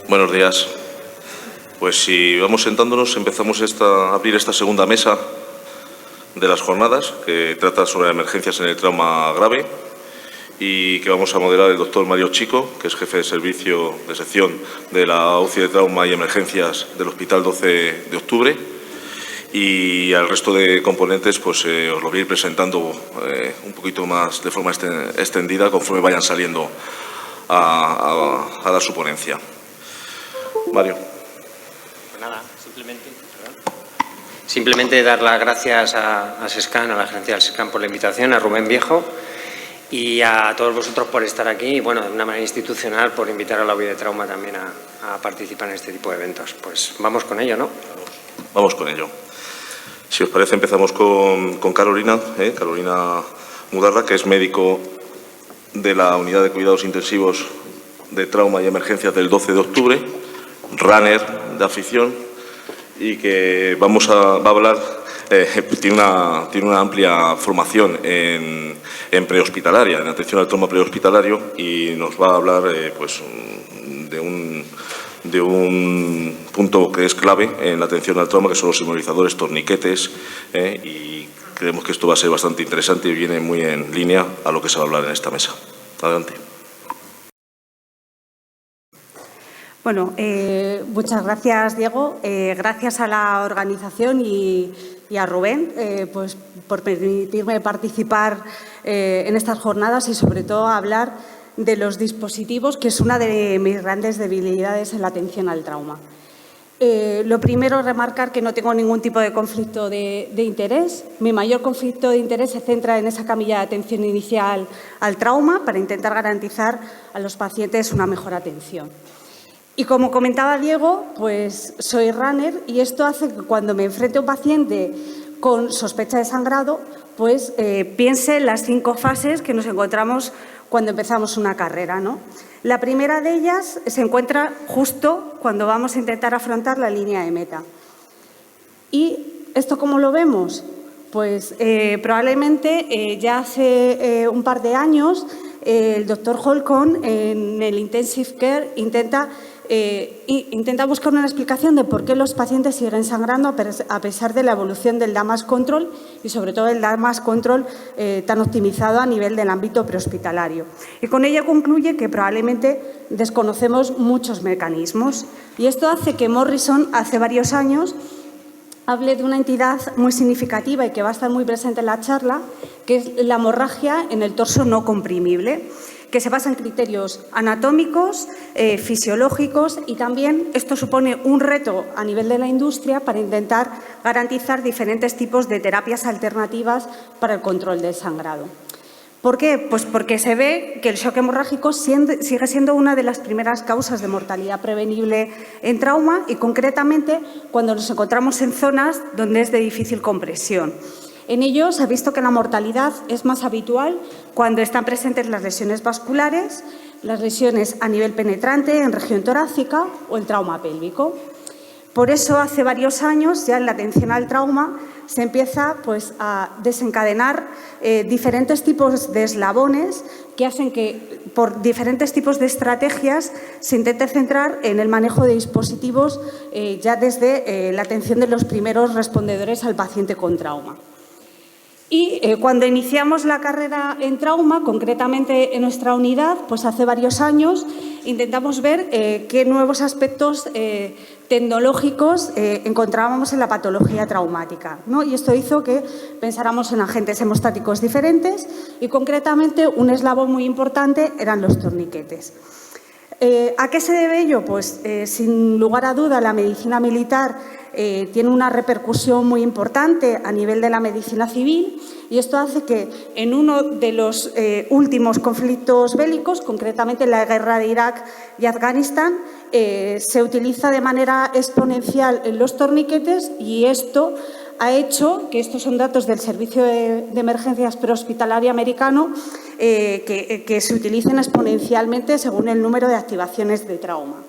Buenos días. Pues si vamos sentándonos, empezamos a abrir esta segunda mesa de las jornadas que trata sobre emergencias en el trauma grave y que vamos a moderar el doctor Mario Chico, que es jefe de servicio de sección de la UCI de trauma y emergencias del Hospital 12 de Octubre. Y al resto de componentes pues os lo voy a ir presentando un poquito más de forma extendida conforme vayan saliendo a dar su ponencia. Mario. Pues nada, simplemente dar las gracias a SESCAN, a la gerencia del SESCAN por la invitación, a Rubén Viejo y a todos vosotros por estar aquí y, bueno, de una manera institucional por invitar a la UCI de trauma también a participar en este tipo de eventos. Pues vamos con ello, ¿no? Vamos con ello. Si os parece, empezamos con Carolina, Carolina Mudarra, que es médico de la Unidad de Cuidados Intensivos de Trauma y Emergencias del 12 de octubre, runner de afición y que va a hablar, tiene una amplia formación en prehospitalaria, en atención al trauma prehospitalario y nos va a hablar pues, de un punto que es clave en la atención al trauma, que son los inmovilizadores, torniquetes, y creemos que esto va a ser bastante interesante y viene muy en línea a lo que se va a hablar en esta mesa. Adelante. Bueno, muchas gracias, Diego. Gracias a la organización y a Rubén pues, por permitirme participar en estas jornadas y, sobre todo, hablar de los dispositivos, que es una de mis grandes debilidades en la atención al trauma. Lo primero, remarcar que no tengo ningún tipo de conflicto de interés. Mi mayor conflicto de interés se centra en esa camilla de atención inicial al trauma para intentar garantizar a los pacientes una mejor atención. Y como comentaba Diego, pues soy runner y esto hace que cuando me enfrente a un paciente con sospecha de sangrado, pues piense en las 5 fases que nos encontramos cuando empezamos una carrera, ¿no? La primera de ellas se encuentra justo cuando vamos a intentar afrontar la línea de meta. ¿Y esto cómo lo vemos? Pues probablemente ya hace un par de años el doctor Holcomb en el Intensive Care intenta buscar una explicación de por qué los pacientes siguen sangrando a pesar de la evolución del damage control y, sobre todo, el damage control tan optimizado a nivel del ámbito prehospitalario. Y con ello concluye que probablemente desconocemos muchos mecanismos. Y esto hace que Morrison, hace varios años, hable de una entidad muy significativa y que va a estar muy presente en la charla, que es la hemorragia en el torso no comprimible, que se basa en criterios anatómicos, fisiológicos y también esto supone un reto a nivel de la industria para intentar garantizar diferentes tipos de terapias alternativas para el control del sangrado. ¿Por qué? Pues porque se ve que el shock hemorrágico sigue siendo una de las primeras causas de mortalidad prevenible en trauma y, concretamente, cuando nos encontramos en zonas donde es de difícil compresión. En ello se ha visto que la mortalidad es más habitual cuando están presentes las lesiones vasculares, las lesiones a nivel penetrante en región torácica o el trauma pélvico. Por eso, hace varios años, ya en la atención al trauma, se empieza pues, a desencadenar diferentes tipos de eslabones que hacen que, por diferentes tipos de estrategias, se intente centrar en el manejo de dispositivos ya desde la atención de los primeros respondedores al paciente con trauma. Y cuando iniciamos la carrera en trauma, concretamente en nuestra unidad, pues hace varios años, intentamos ver qué nuevos aspectos tecnológicos encontrábamos en la patología traumática, ¿no? Y esto hizo que pensáramos en agentes hemostáticos diferentes y, concretamente, un eslabón muy importante eran los torniquetes. ¿A qué se debe ello? Pues, sin lugar a duda, la medicina militar tiene una repercusión muy importante a nivel de la medicina civil y esto hace que en uno de los últimos conflictos bélicos, concretamente la guerra de Irak y Afganistán, se utiliza de manera exponencial los torniquetes y esto ha hecho que estos son datos del Servicio de Emergencias Prehospitalaria americano que se utilicen exponencialmente según el número de activaciones de trauma.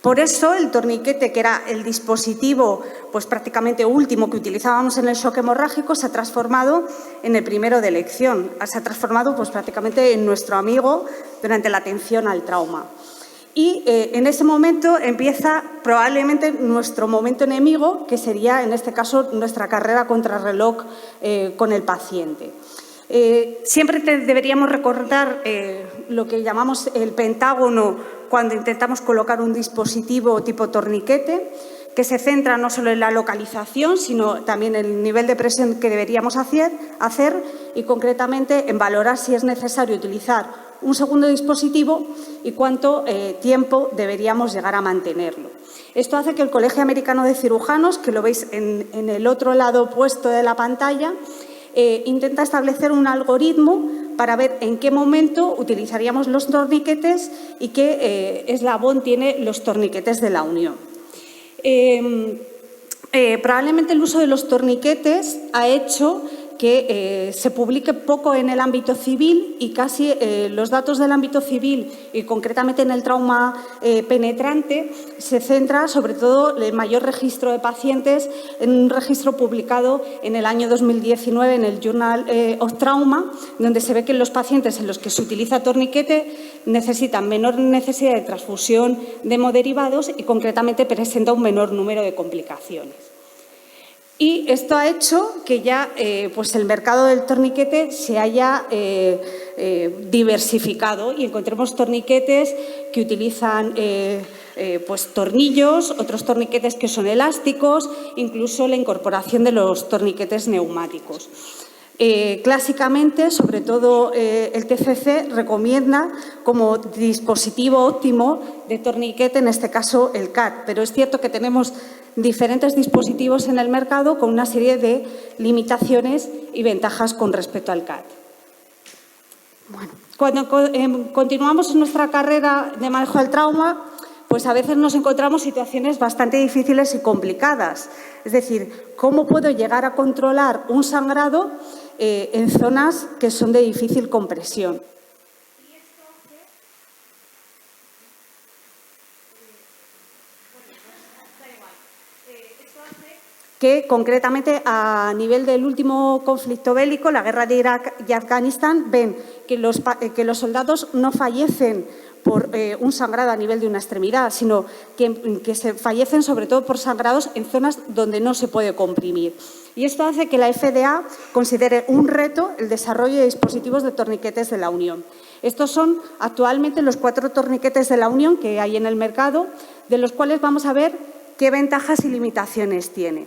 Por eso, el torniquete, que era el dispositivo pues, prácticamente último que utilizábamos en el shock hemorrágico, se ha transformado en el primero de elección. Se ha transformado pues, prácticamente en nuestro amigo durante la atención al trauma. Y en ese momento empieza probablemente nuestro momento enemigo, que sería, en este caso, nuestra carrera contrarreloj con el paciente. Siempre deberíamos recordar lo que llamamos el pentágono cuando intentamos colocar un dispositivo tipo torniquete, que se centra no solo en la localización, sino también en el nivel de presión que deberíamos hacer y, concretamente, en valorar si es necesario utilizar un segundo dispositivo y cuánto tiempo deberíamos llegar a mantenerlo. Esto hace que el Colegio Americano de Cirujanos, que lo veis en el otro lado opuesto de la pantalla, intenta establecer un algoritmo para ver en qué momento utilizaríamos los torniquetes y qué eslabón tiene los torniquetes de la unión. Probablemente el uso de los torniquetes ha hecho que se publique poco en el ámbito civil y casi los datos del ámbito civil y concretamente en el trauma penetrante se centra sobre todo el mayor registro de pacientes en un registro publicado en el año 2019 en el Journal of Trauma, donde se ve que los pacientes en los que se utiliza torniquete necesitan menor necesidad de transfusión de hemoderivados y concretamente presenta un menor número de complicaciones. Y esto ha hecho que ya pues el mercado del torniquete se haya diversificado y encontremos torniquetes que utilizan pues tornillos, otros torniquetes que son elásticos, incluso la incorporación de los torniquetes neumáticos. Clásicamente, sobre todo el TCC recomienda como dispositivo óptimo de torniquete, en este caso el CAT, pero es cierto que tenemos diferentes dispositivos en el mercado con una serie de limitaciones y ventajas con respecto al CAT. Bueno, cuando continuamos nuestra carrera de manejo del trauma, pues a veces nos encontramos situaciones bastante difíciles y complicadas. Es decir, ¿cómo puedo llegar a controlar un sangrado en zonas que son de difícil compresión? Que concretamente a nivel del último conflicto bélico, la guerra de Irak y Afganistán, ven que los soldados no fallecen por un sangrado a nivel de una extremidad, sino que se fallecen sobre todo por sangrados en zonas donde no se puede comprimir. Y esto hace que la FDA considere un reto el desarrollo de dispositivos de torniquetes de la Unión. Estos son actualmente los 4 torniquetes de la Unión que hay en el mercado, de los cuales vamos a ver qué ventajas y limitaciones tiene.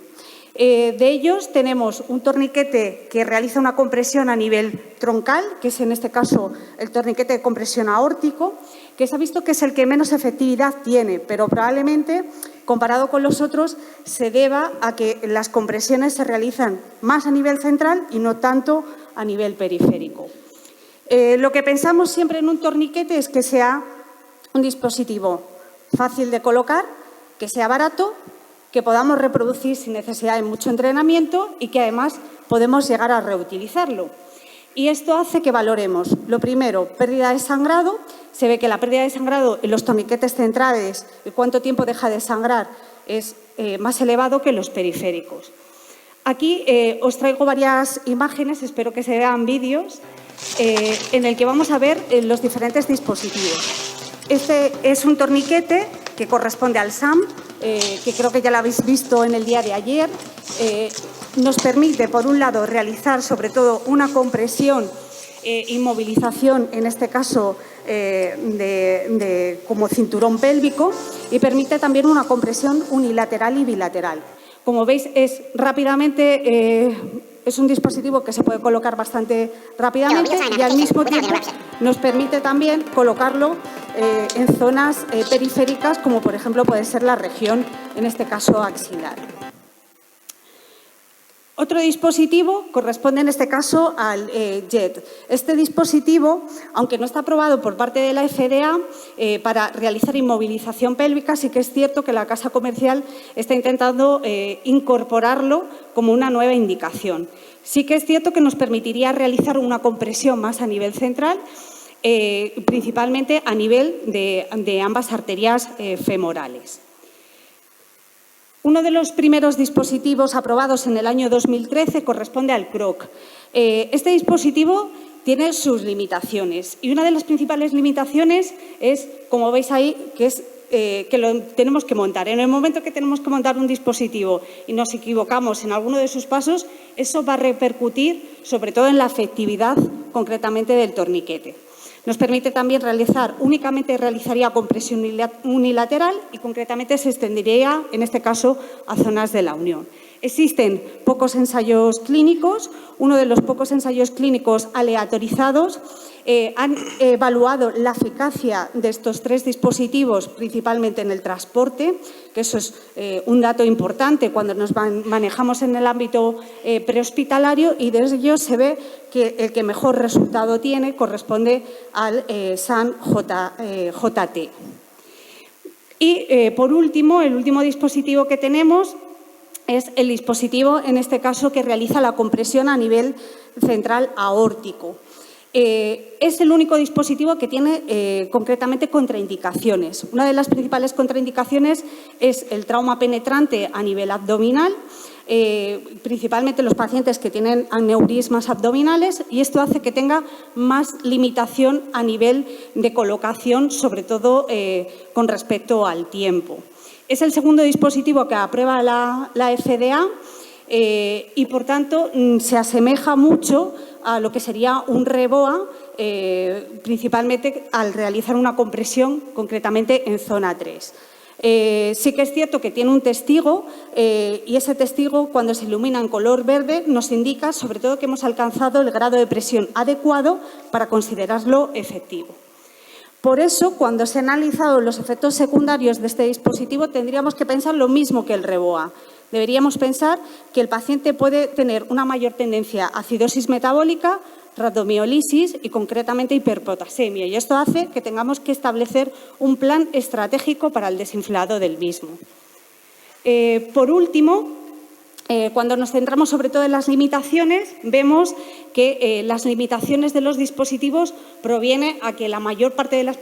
De ellos tenemos un torniquete que realiza una compresión a nivel troncal, que es en este caso el torniquete de compresión aórtico, que se ha visto que es el que menos efectividad tiene, pero probablemente, comparado con los otros, se deba a que las compresiones se realizan más a nivel central y no tanto a nivel periférico. Lo que pensamos siempre en un torniquete es que sea un dispositivo fácil de colocar, que sea barato, que podamos reproducir sin necesidad de mucho entrenamiento y que además podemos llegar a reutilizarlo. Y esto hace que valoremos, lo primero, pérdida de sangrado. Se ve que la pérdida de sangrado en los torniquetes centrales, y cuánto tiempo deja de sangrar, es más elevado que en los periféricos. Aquí os traigo varias imágenes, espero que se vean vídeos, en el que vamos a ver los diferentes dispositivos. Este es un torniquete que corresponde al SAM, que creo que ya lo habéis visto en el día de ayer. Nos permite, por un lado, realizar sobre todo una compresión, inmovilización, en este caso como cinturón pélvico, y permite también una compresión unilateral y bilateral. Como veis, es un dispositivo que se puede colocar bastante rápidamente y al mismo tiempo nos permite también colocarlo en zonas periféricas, como por ejemplo puede ser la región, en este caso axilar. Otro dispositivo corresponde en este caso al JET. Este dispositivo, aunque no está aprobado por parte de la FDA para realizar inmovilización pélvica, sí que es cierto que la Casa Comercial está intentando incorporarlo como una nueva indicación. Sí que es cierto que nos permitiría realizar una compresión más a nivel central, principalmente a nivel de ambas arterias femorales. Uno de los primeros dispositivos aprobados en el año 2013 corresponde al CROC. Este dispositivo tiene sus limitaciones. Y una de las principales limitaciones es, como veis ahí, que es que lo tenemos que montar. En el momento que tenemos que montar un dispositivo y nos equivocamos en alguno de sus pasos, eso va a repercutir sobre todo en la efectividad concretamente del torniquete. Nos permite también únicamente realizaría compresión unilateral y concretamente se extendería, en este caso, a zonas de la unión. Existen pocos ensayos clínicos. Uno de los pocos ensayos clínicos aleatorizados han evaluado la eficacia de estos 3 dispositivos, principalmente en el transporte, que eso es un dato importante cuando nos manejamos en el ámbito prehospitalario, y de ello se ve que el que mejor resultado tiene corresponde al SAN JT. Y, por último, el último dispositivo que tenemos es el dispositivo, en este caso, que realiza la compresión a nivel central aórtico. Es el único dispositivo que tiene concretamente contraindicaciones. Una de las principales contraindicaciones es el trauma penetrante a nivel abdominal, principalmente los pacientes que tienen aneurismas abdominales, y esto hace que tenga más limitación a nivel de colocación, sobre todo con respecto al tiempo. Es el segundo dispositivo que aprueba la FDA y, por tanto, se asemeja mucho a lo que sería un REBOA, principalmente al realizar una compresión concretamente en zona 3. Sí que es cierto que tiene un testigo y ese testigo, cuando se ilumina en color verde, nos indica sobre todo que hemos alcanzado el grado de presión adecuado para considerarlo efectivo. Por eso, cuando se han analizado los efectos secundarios de este dispositivo, tendríamos que pensar lo mismo que el REBOA. Deberíamos pensar que el paciente puede tener una mayor tendencia a acidosis metabólica, rabdomiolisis y, concretamente, hiperpotasemia. Y esto hace que tengamos que establecer un plan estratégico para el desinflado del mismo. Por último, cuando nos centramos sobre todo en las limitaciones, vemos que las limitaciones de los dispositivos provienen a que la mayor parte de las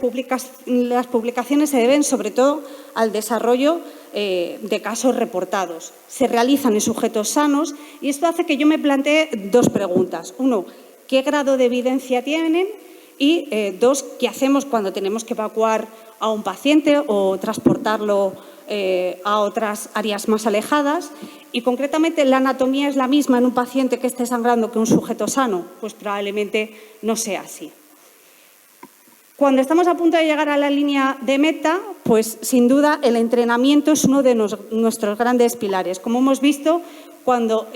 publicaciones se deben sobre todo al desarrollo de casos reportados. Se realizan en sujetos sanos y esto hace que yo me plantee 2 preguntas. 1, ¿qué grado de evidencia tienen? Y 2, ¿qué hacemos cuando tenemos que evacuar a un paciente o transportarlo a otras áreas más alejadas? Y, concretamente, ¿la anatomía es la misma en un paciente que esté sangrando que un sujeto sano? Pues probablemente no sea así. Cuando estamos a punto de llegar a la línea de meta, pues sin duda el entrenamiento es uno de nuestros grandes pilares. Como hemos visto, cuando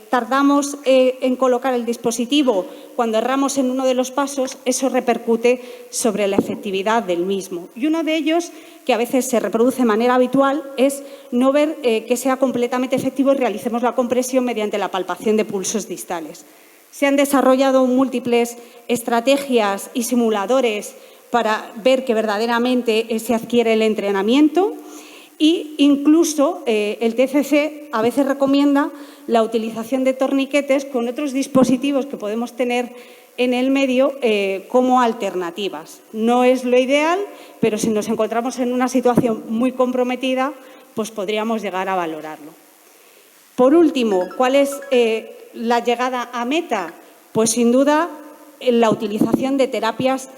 tardamos en colocar el dispositivo, cuando erramos en uno de los pasos, eso repercute sobre la efectividad del mismo. Y uno de ellos, que a veces se reproduce de manera habitual, es no ver que sea completamente efectivo y realicemos la compresión mediante la palpación de pulsos distales. Se han desarrollado múltiples estrategias y simuladores para ver que verdaderamente se adquiere el entrenamiento. Y incluso el TCC a veces recomienda la utilización de torniquetes con otros dispositivos que podemos tener en el medio como alternativas. No es lo ideal, pero si nos encontramos en una situación muy comprometida, pues podríamos llegar a valorarlo. Por último, ¿cuál es la llegada a meta? Pues sin duda la utilización de terapias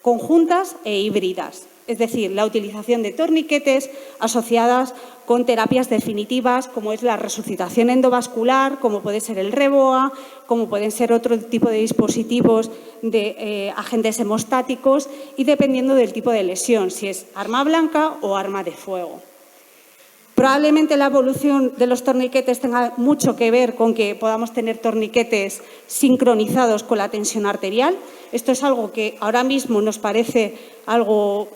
conjuntas e híbridas. Es decir, la utilización de torniquetes asociadas con terapias definitivas, como es la resucitación endovascular, como puede ser el REBOA, como pueden ser otro tipo de dispositivos de agentes hemostáticos y dependiendo del tipo de lesión, si es arma blanca o arma de fuego. Probablemente la evolución de los torniquetes tenga mucho que ver con que podamos tener torniquetes sincronizados con la tensión arterial. Esto es algo que ahora mismo nos parece algo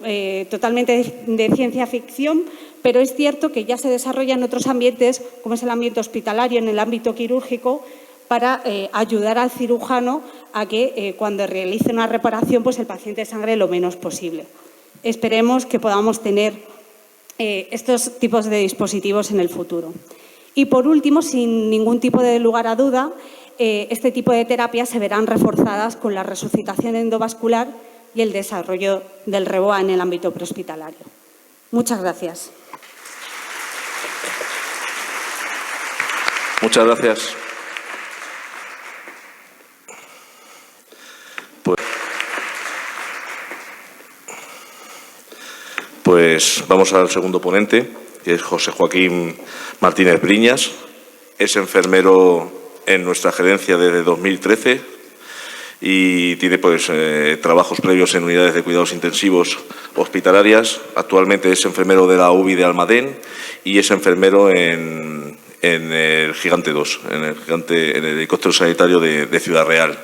totalmente de ciencia ficción, pero es cierto que ya se desarrolla en otros ambientes, como es el ambiente hospitalario, en el ámbito quirúrgico, para ayudar al cirujano a que cuando realice una reparación, pues el paciente sangre lo menos posible. Esperemos que podamos tener estos tipos de dispositivos en el futuro. Y, por último, sin ningún tipo de lugar a duda, este tipo de terapias se verán reforzadas con la resucitación endovascular y el desarrollo del REBOA en el ámbito prehospitalario. Muchas gracias. Muchas gracias. Pues vamos al segundo ponente, que es José Joaquín Martínez Briñas. Es enfermero en nuestra gerencia desde 2013 y tiene trabajos previos en unidades de cuidados intensivos hospitalarias. Actualmente es enfermero de la UBI de Almadén y es enfermero en el Gigante 2, en el helicóptero sanitario de Ciudad Real.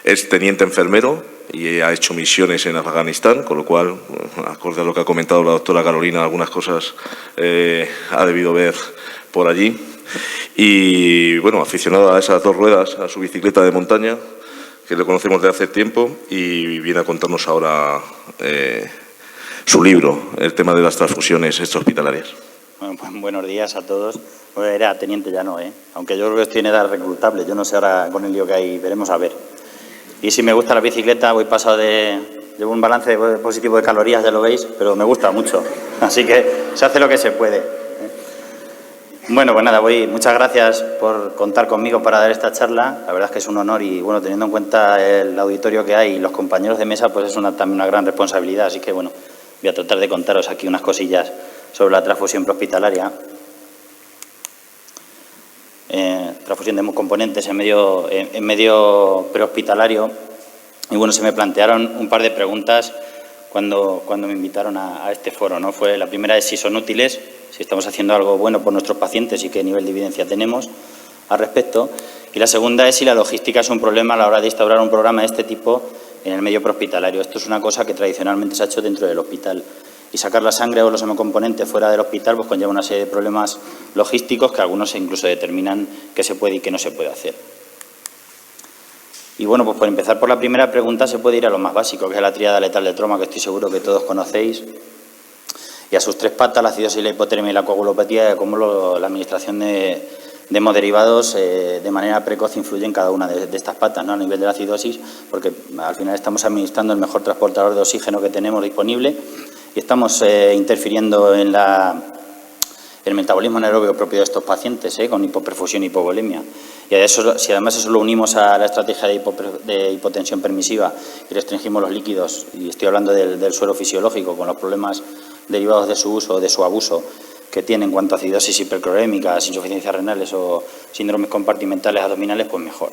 Es teniente enfermero y ha hecho misiones en Afganistán, con lo cual, acorde a lo que ha comentado la doctora Carolina, algunas cosas ha debido ver por allí. Y, bueno, aficionado a esas 2 ruedas, a su bicicleta de montaña, que le conocemos de hace tiempo, y viene a contarnos ahora su libro, el tema de las transfusiones extrahospitalarias. Bueno, pues buenos días a todos. Bueno, era teniente ya no, aunque yo creo que estoy en edad reclutable. Yo no sé ahora con el lío que hay, veremos a ver. Y si me gusta la bicicleta, llevo un balance positivo de calorías, ya lo veis, pero me gusta mucho. Así que se hace lo que se puede. Bueno, pues nada, muchas gracias por contar conmigo para dar esta charla. La verdad es que es un honor y, bueno, teniendo en cuenta el auditorio que hay y los compañeros de mesa, pues es también una gran responsabilidad. Así que, bueno, voy a tratar de contaros aquí unas cosillas sobre la transfusión prehospitalaria. Transfusión de componentes en medio prehospitalario. Y, bueno, se me plantearon un par de preguntas cuando me invitaron a este foro, ¿no? La primera es si son útiles, si estamos haciendo algo bueno por nuestros pacientes y qué nivel de evidencia tenemos al respecto. Y la segunda es si la logística es un problema a la hora de instaurar un programa de este tipo en el medio prehospitalario. Esto es una cosa que tradicionalmente se ha hecho dentro del hospital. Y sacar la sangre o los hemocomponentes fuera del hospital pues conlleva una serie de problemas logísticos que algunos incluso determinan qué se puede y qué no se puede hacer. Y, bueno, pues por empezar por la primera pregunta se puede ir a lo más básico, que es la tríada letal del trauma, que estoy seguro que todos conocéis. Y a sus 3 patas, la acidosis, la hipotermia y la coagulopatía, cómo la administración de hemoderivados de manera precoz influye en cada una de estas patas, ¿no? A nivel de la acidosis, porque al final estamos administrando el mejor transportador de oxígeno que tenemos disponible y estamos interfiriendo en el metabolismo anaerobio propio de estos pacientes, con hipoperfusión y hipovolemia. Y si además eso lo unimos a la estrategia de hipotensión permisiva y restringimos los líquidos, y estoy hablando del suero fisiológico, con los problemas derivados de su uso o de su abuso que tiene en cuanto a acidosis hiperclorémicas, insuficiencias renales o síndromes compartimentales abdominales, pues mejor.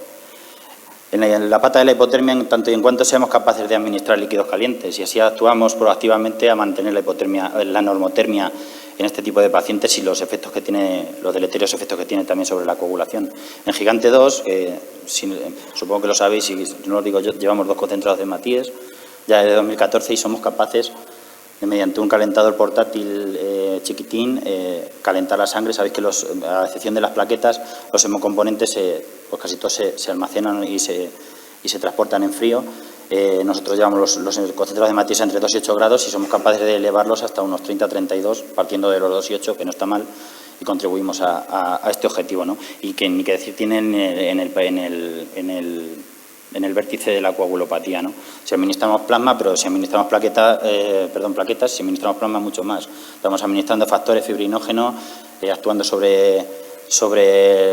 En la pata de la hipotermia, en tanto y en cuanto seamos capaces de administrar líquidos calientes, y así actuamos proactivamente a mantener la normotermia en este tipo de pacientes y los deleterios efectos que tiene también sobre la coagulación. En Gigante 2, supongo que lo sabéis, y no lo digo yo, llevamos 2 concentrados de Matíes ya desde 2014 y somos capaces de, mediante un calentador portátil chiquitín, calentar la sangre. Sabéis que a excepción de las plaquetas, los hemocomponentes pues casi todos se almacenan y se transportan en frío. Nosotros llevamos los concentrados de Matíes entre 2 y 8 grados y somos capaces de elevarlos hasta unos 30-32, partiendo de los 2 y 8, que no está mal, y contribuimos a este objetivo, ¿no? Y que ni que decir tienen en el vértice de la coagulopatía, ¿no? Si administramos plasma, pero si administramos plaquetas, si administramos plasma mucho más. Estamos administrando factores fibrinógenos, actuando sobre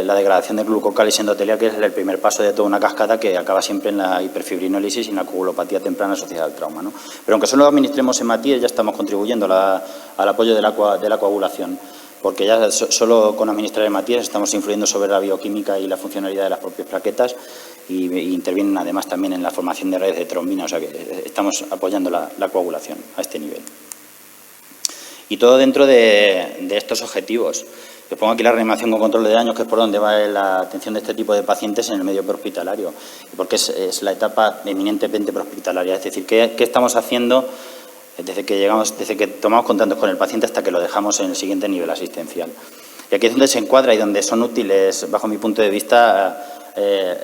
la degradación del glucocálice endotelial, que es el primer paso de toda una cascada que acaba siempre en la hiperfibrinólisis y en la coagulopatía temprana asociada al trauma, ¿no? Pero aunque solo administremos hematíes, ya estamos contribuyendo al apoyo de la coagulación, porque ya solo con administrar hematíes estamos influyendo sobre la bioquímica y la funcionalidad de las propias plaquetas y intervienen además también en la formación de redes de trombina, o sea que estamos apoyando la coagulación a este nivel. Y todo dentro de estos objetivos. Os pongo aquí la reanimación con control de daños, que es por donde va la atención de este tipo de pacientes en el medio prehospitalario, porque es la etapa eminentemente prehospitalaria. Es decir, ¿qué estamos haciendo desde que tomamos contacto con el paciente hasta que lo dejamos en el siguiente nivel asistencial? Y aquí es donde se encuadra y donde son útiles, bajo mi punto de vista,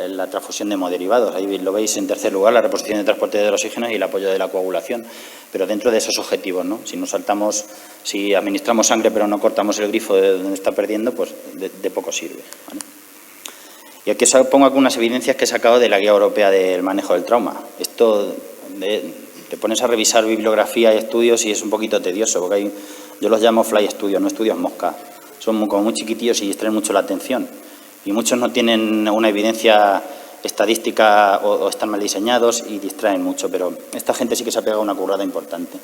la transfusión de hemoderivados. Ahí lo veis en tercer lugar, la reposición de transporte de oxígeno y el apoyo de la coagulación. Pero dentro de esos objetivos, ¿no? Si administramos sangre pero no cortamos el grifo de donde está perdiendo, pues de poco sirve, ¿vale? Y aquí os pongo algunas evidencias que he sacado de la Guía Europea del Manejo del Trauma. Esto, te pones a revisar bibliografía y estudios y es un poquito tedioso, porque yo los llamo fly estudios, no estudios mosca. Son como muy chiquitillos y distraen mucho la atención. Y muchos no tienen una evidencia estadística o están mal diseñados y distraen mucho, pero esta gente sí que se ha pegado una currada importante.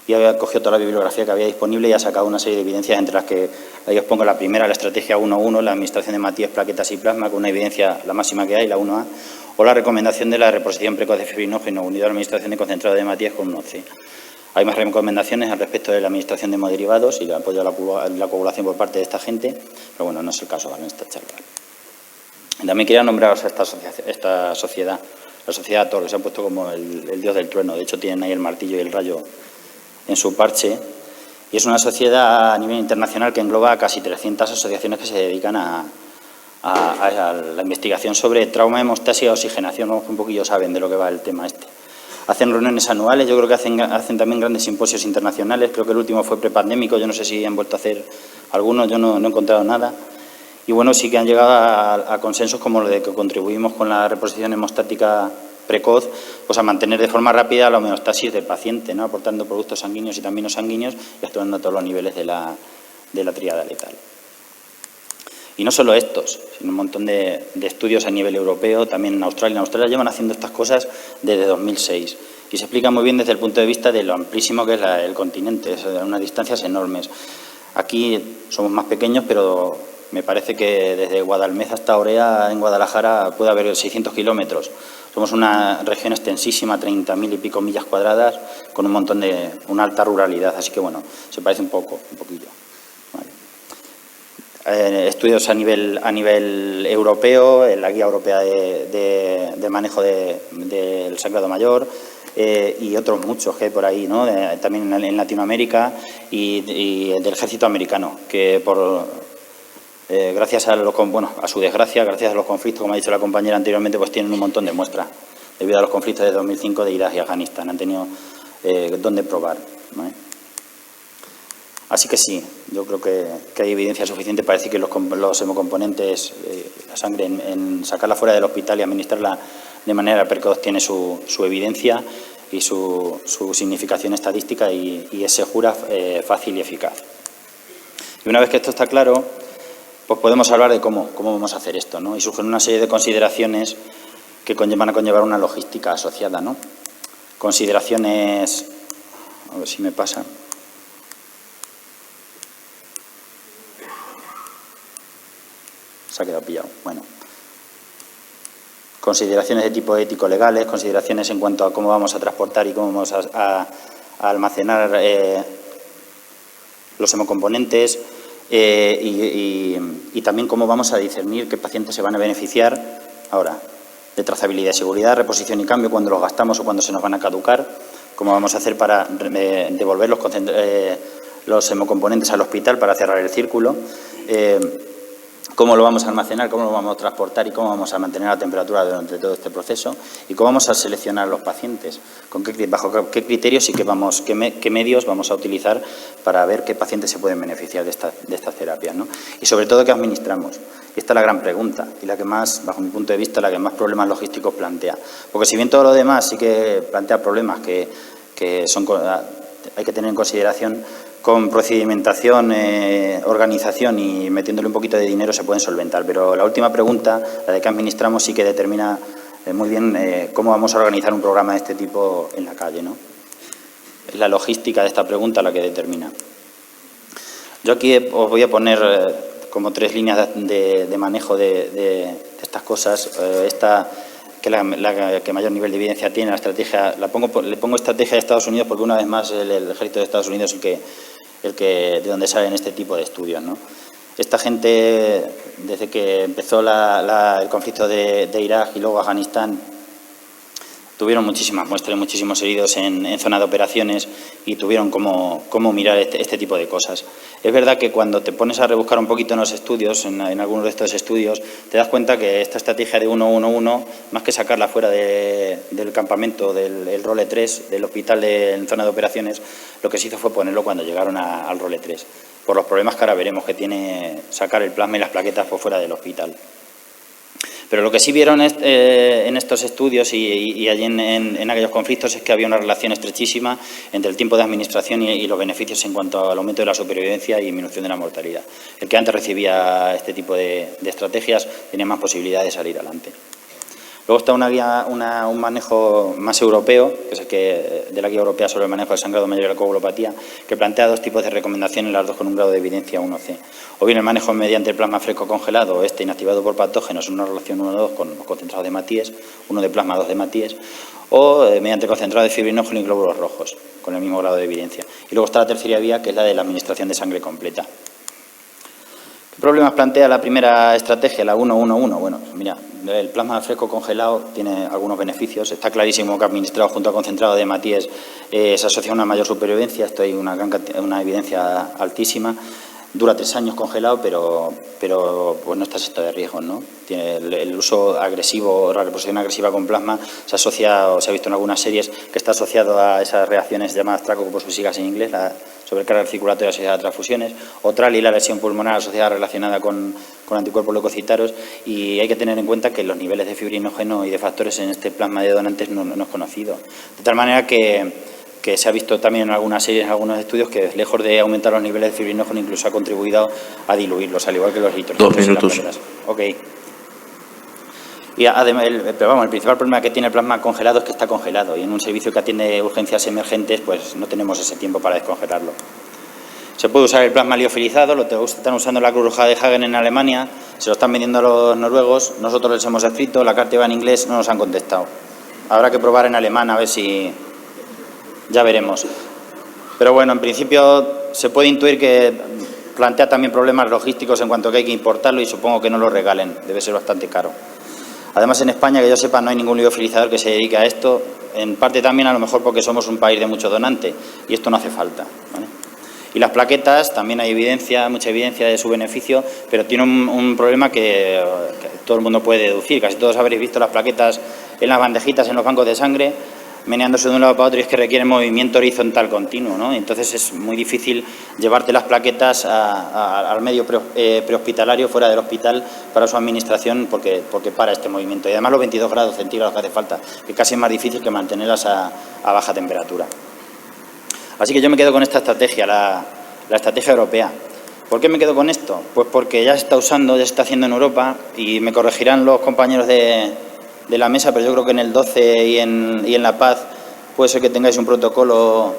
y había cogido toda la bibliografía que había disponible y ha sacado una serie de evidencias, entre las que ahí os pongo la primera, la estrategia 1.1, la administración de matías, plaquetas y plasma, con una evidencia la máxima que hay, la 1A, o la recomendación de la reposición precoz de fibrinógeno unido a la administración de concentrado de matías con 1C. Hay más recomendaciones al respecto de la administración de hemoderivados y el apoyo a la coagulación por parte de esta gente, pero bueno, no es el caso ahora en esta charla. También quería nombraros a esta sociedad, la sociedad Thor, que se ha puesto como el dios del trueno. De hecho, tienen ahí el martillo y el rayo en su parche, y es una sociedad a nivel internacional que engloba a casi 300 asociaciones que se dedican a la investigación sobre trauma, hemostasia y oxigenación. Un poquillo saben de lo que va el tema este. Hacen reuniones anuales, yo creo que hacen también grandes simposios internacionales. Creo que el último fue prepandémico, yo no sé si han vuelto a hacer algunos, yo no he encontrado nada. Y bueno, sí que han llegado a consensos como lo de que contribuimos con la reposición hemostática precoz, pues a mantener de forma rápida la homeostasis del paciente, ¿no? Aportando productos sanguíneos y también no sanguíneos y actuando a todos los niveles de la tríada letal. Y no solo estos, sino un montón de estudios a nivel europeo, también en Australia. En Australia llevan haciendo estas cosas desde 2006 y se explica muy bien desde el punto de vista de lo amplísimo que es el continente, es unas distancias enormes. Aquí somos más pequeños, pero me parece que desde Guadalmedina hasta Orea, en Guadalajara, puede haber 600 kilómetros. Somos una región extensísima, 30.000 y pico millas cuadradas, con una alta ruralidad. Así que, bueno, se parece un poquillo. Vale. Estudios a nivel europeo, en la Guía Europea de Manejo del Sangrado Mayor, y otros muchos que hay por ahí, ¿no? También en Latinoamérica y del Ejército Americano, que gracias a su desgracia, gracias a los conflictos, como ha dicho la compañera anteriormente, pues tienen un montón de muestras. Debido a los conflictos de 2005 de Irak y Afganistán, han tenido dónde probar, ¿vale? Así que sí, yo creo que hay evidencia suficiente para decir que los hemocomponentes, la sangre, en sacarla fuera del hospital y administrarla de manera precoz tiene su evidencia y su significación estadística y es segura, fácil y eficaz. Y una vez que esto está claro, pues podemos hablar de cómo vamos a hacer esto, ¿no? Y surgen una serie de consideraciones que van a conllevar una logística asociada, ¿no? Consideraciones, a ver si me pasa. Se ha quedado pillado. Bueno. Consideraciones de tipo ético-legales, consideraciones en cuanto a cómo vamos a transportar y cómo vamos a almacenar los hemocomponentes, y también cómo vamos a discernir qué pacientes se van a beneficiar ahora de trazabilidad y seguridad, reposición y cambio cuando los gastamos o cuando se nos van a caducar, cómo vamos a hacer para devolver los hemocomponentes al hospital para cerrar el círculo, cómo lo vamos a almacenar, cómo lo vamos a transportar y cómo vamos a mantener la temperatura durante todo este proceso y cómo vamos a seleccionar a los pacientes, bajo qué criterios y qué medios vamos a utilizar para ver qué pacientes se pueden beneficiar de estas terapias, ¿no? Y sobre todo qué administramos. Y esta es la gran pregunta y la que más, bajo mi punto de vista, la que más problemas logísticos plantea. Porque si bien todo lo demás sí que plantea problemas que hay que tener en consideración, con procedimentación, organización y metiéndole un poquito de dinero se pueden solventar. Pero la última pregunta, la de qué administramos, sí que determina muy bien cómo vamos a organizar un programa de este tipo en la calle, ¿no? Es la logística de esta pregunta la que determina. Yo aquí os voy a poner como 3 líneas de manejo de estas cosas. Esta, que la que mayor nivel de evidencia tiene, la estrategia, le pongo estrategia de Estados Unidos porque una vez más el ejército de Estados Unidos es de donde salen este tipo de estudios, ¿no? Esta gente, desde que empezó el conflicto de Irak y luego Afganistán, tuvieron muchísimas muestras, muchísimos heridos en zona de operaciones y tuvieron cómo mirar este tipo de cosas. Es verdad que cuando te pones a rebuscar un poquito en los estudios, en algunos de estos estudios, te das cuenta que esta estrategia de 1-1-1, más que sacarla fuera del campamento, del role 3, del hospital en zona de operaciones, lo que se hizo fue ponerlo cuando llegaron al role 3, por los problemas que ahora veremos que tiene sacar el plasma y las plaquetas por fuera del hospital. Pero lo que sí vieron en estos estudios y allí en aquellos conflictos es que había una relación estrechísima entre el tiempo de administración y los beneficios en cuanto al aumento de la supervivencia y disminución de la mortalidad. El que antes recibía este tipo de estrategias tenía más posibilidades de salir adelante. Luego está un manejo más europeo, que es el de la Guía Europea sobre el manejo del sangrado mayor y la coagulopatía, que plantea 2 tipos de recomendaciones, las 2 con un grado de evidencia 1C. O bien el manejo mediante el plasma fresco congelado, inactivado por patógenos, en una relación 1-2 con los concentrados de Matíes, 1 de plasma, 2 de Matíes, o mediante concentrado de fibrinógeno y glóbulos rojos, con el mismo grado de evidencia. Y luego está la tercera vía, que es la de la administración de sangre completa. ¿Qué problemas plantea la primera estrategia, la 1-1-1? Bueno, mira, el plasma fresco congelado tiene algunos beneficios. Está clarísimo que administrado junto a concentrado de Matíes se asocia a una mayor supervivencia. Esto hay una evidencia altísima. Dura 3 años congelado, pero pues no está exento de riesgos, ¿no? Tiene el uso agresivo, la reposición agresiva con plasma se asocia, o se ha visto en algunas series, que está asociado a esas reacciones llamadas tracoposfísicas en inglés, la sobrecarga circulatoria asociada a transfusiones, otra y la lesión pulmonar asociada relacionada con anticuerpos leucocitaros, y hay que tener en cuenta que los niveles de fibrinógeno y de factores en este plasma de donantes no es conocido. De tal manera que se ha visto también en algunas series, en algunos estudios, que lejos de aumentar los niveles de fibrinógeno incluso ha contribuido a diluirlos, al igual que los eritrocitos. 2 minutos. Ok. Y además, pero vamos, el principal problema que tiene el plasma congelado es que está congelado, y en un servicio que atiende urgencias emergentes pues no tenemos ese tiempo para descongelarlo. Se puede usar el plasma liofilizado, lo están usando la Cruz Roja de Hagen en Alemania, se lo están vendiendo a los noruegos, nosotros les hemos escrito, la carta iba en inglés, no nos han contestado. Habrá que probar en alemán a ver si... Ya veremos. Pero bueno, en principio se puede intuir que plantea también problemas logísticos en cuanto a que hay que importarlo, y supongo que no lo regalen, debe ser bastante caro. Además, en España, que yo sepa, no hay ningún liofilizador que se dedique a esto, en parte también a lo mejor porque somos un país de mucho donante y esto no hace falta, ¿vale? Y las plaquetas, también hay mucha evidencia de su beneficio, pero tiene un problema que todo el mundo puede deducir. Casi todos habréis visto las plaquetas en las bandejitas, en los bancos de sangre, meneándose de un lado para otro, y es que requieren movimiento horizontal continuo, ¿no? Entonces es muy difícil llevarte las plaquetas al medio prehospitalario, fuera del hospital, para su administración, porque para este movimiento. Y además los 22 grados centígrados que hace falta, que casi es más difícil que mantenerlas a baja temperatura. Así que yo me quedo con esta estrategia, la estrategia europea. ¿Por qué me quedo con esto? Pues porque ya se está usando, ya se está haciendo en Europa, y me corregirán los compañeros de la mesa, pero yo creo que en el 12 y en La Paz puede ser que tengáis un protocolo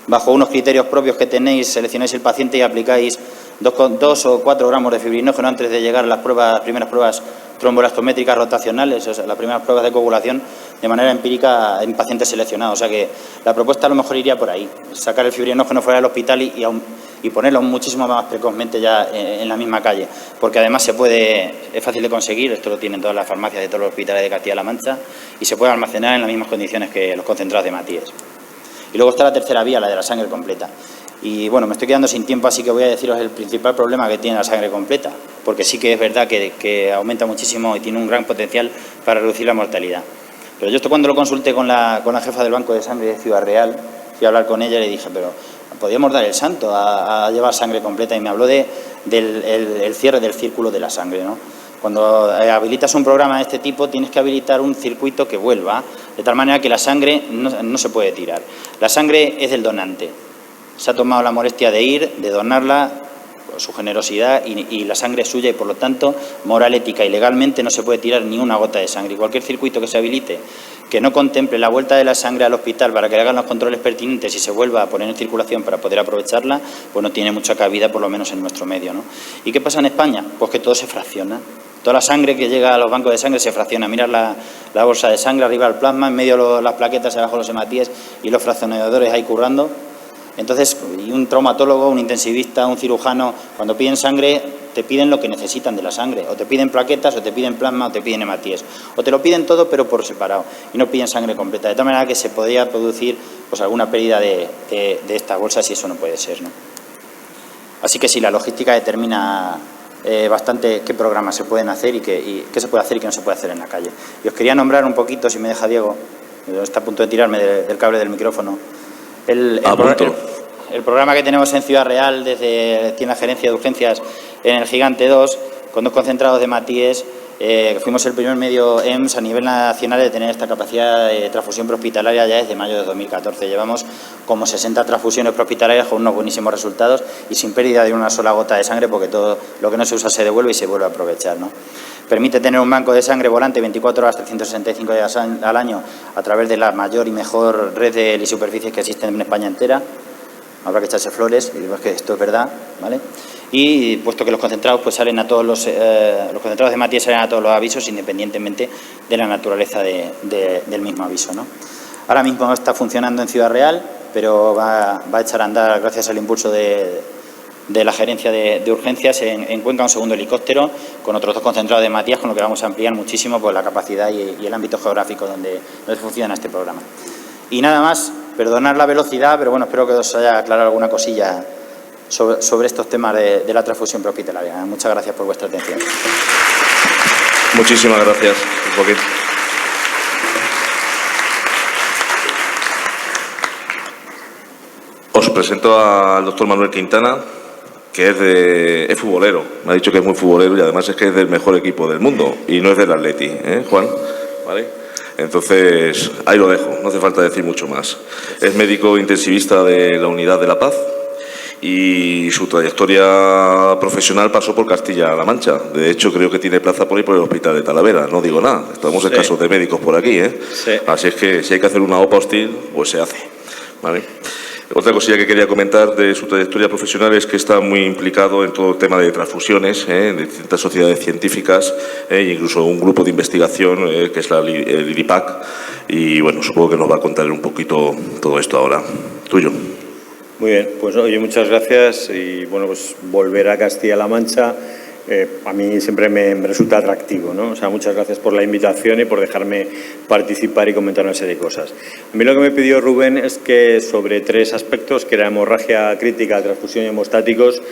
bajo unos criterios propios que tenéis, seleccionáis el paciente y aplicáis 2 o 4 gramos de fibrinógeno antes de llegar a las primeras pruebas tromboelastométricas rotacionales, o sea, las primeras pruebas de coagulación, de manera empírica en pacientes seleccionados. O sea que la propuesta a lo mejor iría por ahí, sacar el fibrinógeno fuera del hospital y ponerlo muchísimo más precozmente ya en la misma calle, porque además es fácil de conseguir, esto lo tienen todas las farmacias de todos los hospitales de Castilla-La Mancha, y se puede almacenar en las mismas condiciones que los concentrados de Matíes. Y luego está la tercera vía, la de la sangre completa. Y bueno, me estoy quedando sin tiempo, así que voy a deciros el principal problema que tiene la sangre completa, porque sí que es verdad que aumenta muchísimo y tiene un gran potencial para reducir la mortalidad. Pero yo esto, cuando lo consulté con la jefa del Banco de Sangre de Ciudad Real, fui a hablar con ella y le dije, pero podríamos dar el santo a llevar sangre completa, y me habló del cierre del círculo de la sangre, ¿no? Cuando habilitas un programa de este tipo, tienes que habilitar un circuito que vuelva, de tal manera que la sangre no se puede tirar. La sangre es del donante. Se ha tomado la molestia de ir, de donarla, su generosidad, y la sangre es suya, y por lo tanto, moral, ética y legalmente no se puede tirar ni una gota de sangre. Y cualquier circuito que se habilite que no contemple la vuelta de la sangre al hospital para que le hagan los controles pertinentes y se vuelva a poner en circulación para poder aprovecharla, pues no tiene mucha cabida, por lo menos en nuestro medio, ¿no? ¿Y qué pasa en España? Pues que todo se fracciona. Toda la sangre que llega a los bancos de sangre se fracciona. Mirad la bolsa de sangre, arriba el plasma, en medio las plaquetas, abajo los hematíes, y los fraccionadores ahí currando. Entonces, y un traumatólogo, un intensivista, un cirujano, cuando piden sangre, te piden lo que necesitan de la sangre. O te piden plaquetas, o te piden plasma, o te piden hematíes. O te lo piden todo, pero por separado. Y no piden sangre completa. De tal manera que se podría producir pues alguna pérdida de estas bolsas, y eso no puede ser, ¿no? Así que sí, la logística determina bastante qué programas se pueden hacer y qué se puede hacer y qué no se puede hacer en la calle. Y os quería nombrar un poquito, si me deja Diego, está a punto de tirarme del cable del micrófono, el programa que tenemos en Ciudad Real, tiene la gerencia de urgencias en el Gigante 2, con 2 concentrados de Matíes. Fuimos el primer medio EMS a nivel nacional de tener esta capacidad de transfusión prehospitalaria ya desde mayo de 2014. Llevamos como 60 transfusiones prehospitalarias con unos buenísimos resultados y sin pérdida de una sola gota de sangre, porque todo lo que no se usa se devuelve y se vuelve a aprovechar, ¿no? Permite tener un banco de sangre volante 24 horas, 365 días al año a través de la mayor y mejor red de lisosuperficies que existen en España entera. Habrá que echarse flores, y digo, es que esto es verdad, ¿vale? Y puesto que los concentrados pues salen a todos los concentrados de hematía salen a todos los avisos independientemente de la naturaleza del mismo aviso, ¿no? Ahora mismo está funcionando en Ciudad Real, pero va a echar a andar gracias al impulso de la gerencia de urgencias en Cuenca, un segundo helicóptero con otros 2 concentrados de Matías, con lo que vamos a ampliar muchísimo pues, la capacidad y el ámbito geográfico donde funciona este programa. Y nada más, perdonar la velocidad, pero bueno, espero que os haya aclarado alguna cosilla sobre estos temas de la transfusión prehospitalaria. Muchas gracias por vuestra atención. Muchísimas gracias, Joaquín. Os presento al doctor Manuel Quintana, que es futbolero. Me ha dicho que es muy futbolero y además es que es del mejor equipo del mundo y no es del Atleti, ¿eh, Juan? ¿Vale? Entonces, ahí lo dejo, no hace falta decir mucho más. Es médico intensivista de la Unidad de La Paz y su trayectoria profesional pasó por Castilla-La Mancha. De hecho, creo que tiene plaza por ahí por el Hospital de Talavera, no digo nada. Estamos escasos de médicos por aquí, ¿eh? Sí. Así es que si hay que hacer una OPA hostil, pues se hace, ¿vale? Otra cosilla que quería comentar de su trayectoria profesional es que está muy implicado en todo el tema de transfusiones, de distintas sociedades científicas, incluso un grupo de investigación que es el IRIPAC. Y bueno, supongo que nos va a contar un poquito todo esto ahora. Tuyo. Muy bien, pues oye, muchas gracias y bueno, pues volver a Castilla-La Mancha a mí siempre me resulta atractivo, ¿no? O sea, muchas gracias por la invitación y por dejarme participar y comentar una serie de cosas. A mí lo que me pidió Rubén es que sobre 3 aspectos, que era hemorragia crítica, transfusión y hemostáticos,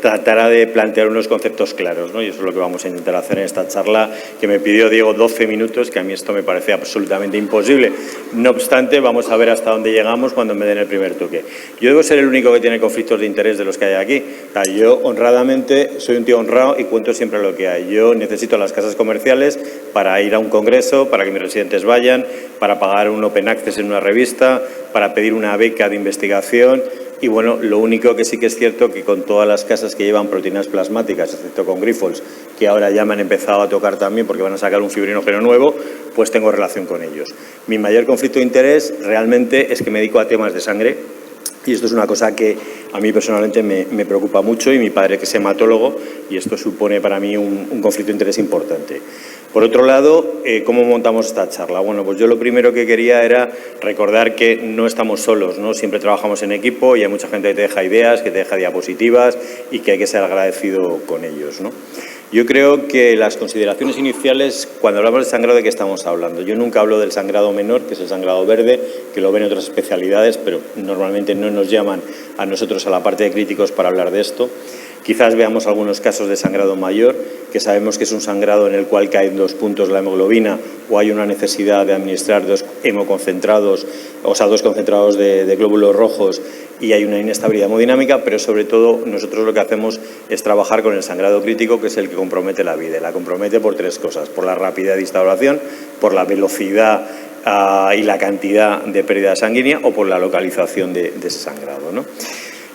tratara de plantear unos conceptos claros, ¿no? Y eso es lo que vamos a intentar hacer en esta charla, que me pidió Diego 12 minutos, que a mí esto me parece absolutamente imposible. No obstante, vamos a ver hasta dónde llegamos cuando me den el primer toque. Yo debo ser el único que tiene conflictos de interés de los que hay aquí. O sea, yo, honradamente, soy un tío honrado y cuento siempre lo que hay. Yo necesito las casas comerciales para ir a un congreso, para que mis residentes vayan, para pagar un open access en una revista, para pedir una beca de investigación. Y bueno, lo único que sí que es cierto que con todas las casas que llevan proteínas plasmáticas, excepto con Grifols, que ahora ya me han empezado a tocar también porque van a sacar un fibrinógeno nuevo, pues tengo relación con ellos. Mi mayor conflicto de interés realmente es que me dedico a temas de sangre. Y esto es una cosa que a mí personalmente me preocupa mucho, y mi padre, que es hematólogo, y esto supone para mí un conflicto de interés importante. Por otro lado, ¿cómo montamos esta charla? Bueno, pues yo lo primero que quería era recordar que no estamos solos, ¿no? Siempre trabajamos en equipo y hay mucha gente que te deja ideas, que te deja diapositivas y que hay que ser agradecido con ellos, ¿no? Yo creo que las consideraciones iniciales, cuando hablamos de sangrado, ¿de qué estamos hablando? Yo nunca hablo del sangrado menor, que es el sangrado verde, que lo ven en otras especialidades, pero normalmente no nos llaman a nosotros a la parte de críticos para hablar de esto. Quizás veamos algunos casos de sangrado mayor, que sabemos que es un sangrado en el cual caen 2 puntos la hemoglobina o hay una necesidad de administrar 2 hemoconcentrados, o sea, 2 concentrados de glóbulos rojos, y hay una inestabilidad hemodinámica, pero sobre todo nosotros lo que hacemos es trabajar con el sangrado crítico, que es el que compromete la vida. La compromete por 3 cosas: por la rapidez de instauración, por la velocidad y la cantidad de pérdida sanguínea, o por la localización de ese sangrado, ¿no?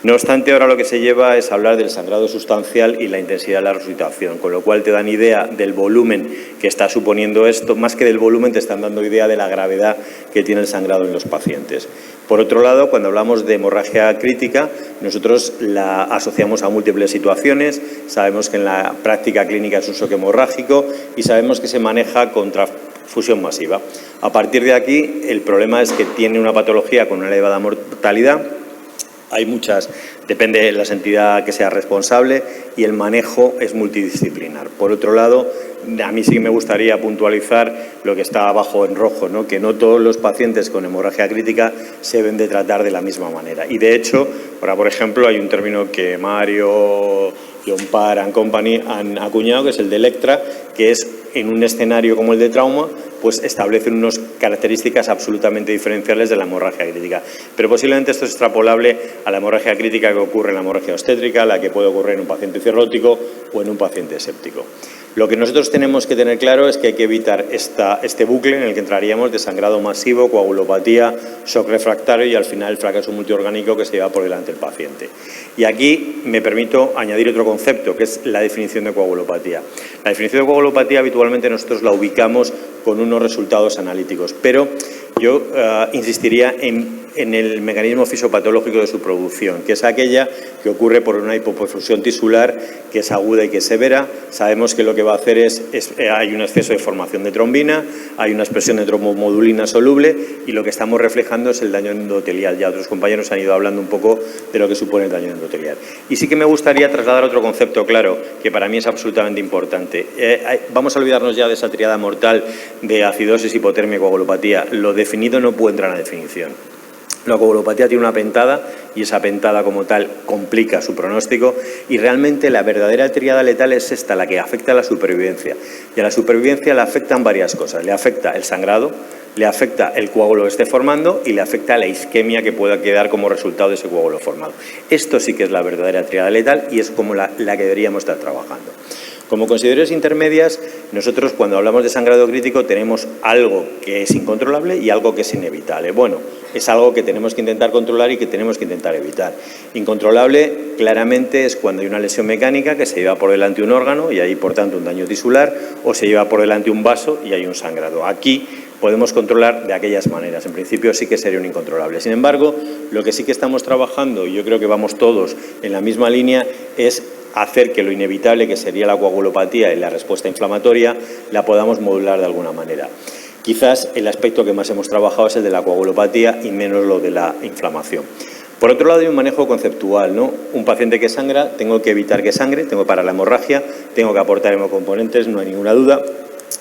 No obstante, ahora lo que se lleva es hablar del sangrado sustancial y la intensidad de la resucitación, con lo cual te dan idea del volumen que está suponiendo esto. Más que del volumen, te están dando idea de la gravedad que tiene el sangrado en los pacientes. Por otro lado, cuando hablamos de hemorragia crítica, nosotros la asociamos a múltiples situaciones. Sabemos que en la práctica clínica es un shock hemorrágico y sabemos que se maneja con transfusión masiva. A partir de aquí, el problema es que tiene una patología con una elevada mortalidad. Hay muchas, depende de la entidad que sea responsable, y el manejo es multidisciplinar. Por otro lado, a mí sí que me gustaría puntualizar lo que está abajo en rojo, ¿no? Que no todos los pacientes con hemorragia crítica se deben de tratar de la misma manera. Y de hecho, ahora por ejemplo, hay un término que Mario, John Parr and Company han acuñado, que es el de Electra, que es en un escenario como el de trauma, pues establecen unas características absolutamente diferenciales de la hemorragia crítica. Pero posiblemente esto es extrapolable a la hemorragia crítica que ocurre en la hemorragia obstétrica, la que puede ocurrir en un paciente cirrótico o en un paciente séptico. Lo que nosotros tenemos que tener claro es que hay que evitar este bucle en el que entraríamos de sangrado masivo, coagulopatía, shock refractario y al final el fracaso multiorgánico que se lleva por delante el paciente. Y aquí me permito añadir otro concepto, que es la definición de coagulopatía. La definición de coagulopatía habitualmente nosotros la ubicamos con unos resultados analíticos, pero yo insistiría en el mecanismo fisiopatológico de su producción, que es aquella que ocurre por una hipoperfusión tisular que es aguda y que es severa. Sabemos que lo que va a hacer hay un exceso de formación de trombina, hay una expresión de trombomodulina soluble y lo que estamos reflejando es el daño endotelial. Ya otros compañeros han ido hablando un poco de lo que supone el daño endotelial. Y sí que me gustaría trasladar otro concepto claro, que para mí es absolutamente importante. Vamos a olvidarnos ya de esa triada mortal de acidosis, hipotermia y coagulopatía. Lo definido no puede entrar en la definición. La coagulopatía tiene una pentada y esa pentada como tal complica su pronóstico y realmente la verdadera tríada letal es esta, la que afecta a la supervivencia. Y a la supervivencia le afectan varias cosas. Le afecta el sangrado, le afecta el coágulo que esté formando y le afecta la isquemia que pueda quedar como resultado de ese coágulo formado. Esto sí que es la verdadera tríada letal y es como la que deberíamos estar trabajando. Como consideraciones intermedias, nosotros cuando hablamos de sangrado crítico tenemos algo que es incontrolable y algo que es inevitable. Bueno, es algo que tenemos que intentar controlar y que tenemos que intentar evitar. Incontrolable claramente es cuando hay una lesión mecánica que se lleva por delante un órgano y hay por tanto un daño tisular, o se lleva por delante un vaso y hay un sangrado. Aquí podemos controlar de aquellas maneras. En principio sí que sería un incontrolable. Sin embargo, lo que sí que estamos trabajando, y yo creo que vamos todos en la misma línea, es hacer que lo inevitable, que sería la coagulopatía y la respuesta inflamatoria, la podamos modular de alguna manera. Quizás el aspecto que más hemos trabajado es el de la coagulopatía y menos lo de la inflamación. Por otro lado, hay un manejo conceptual, ¿no? Un paciente que sangra, tengo que evitar que sangre, tengo que parar la hemorragia, tengo que aportar hemocomponentes, no hay ninguna duda,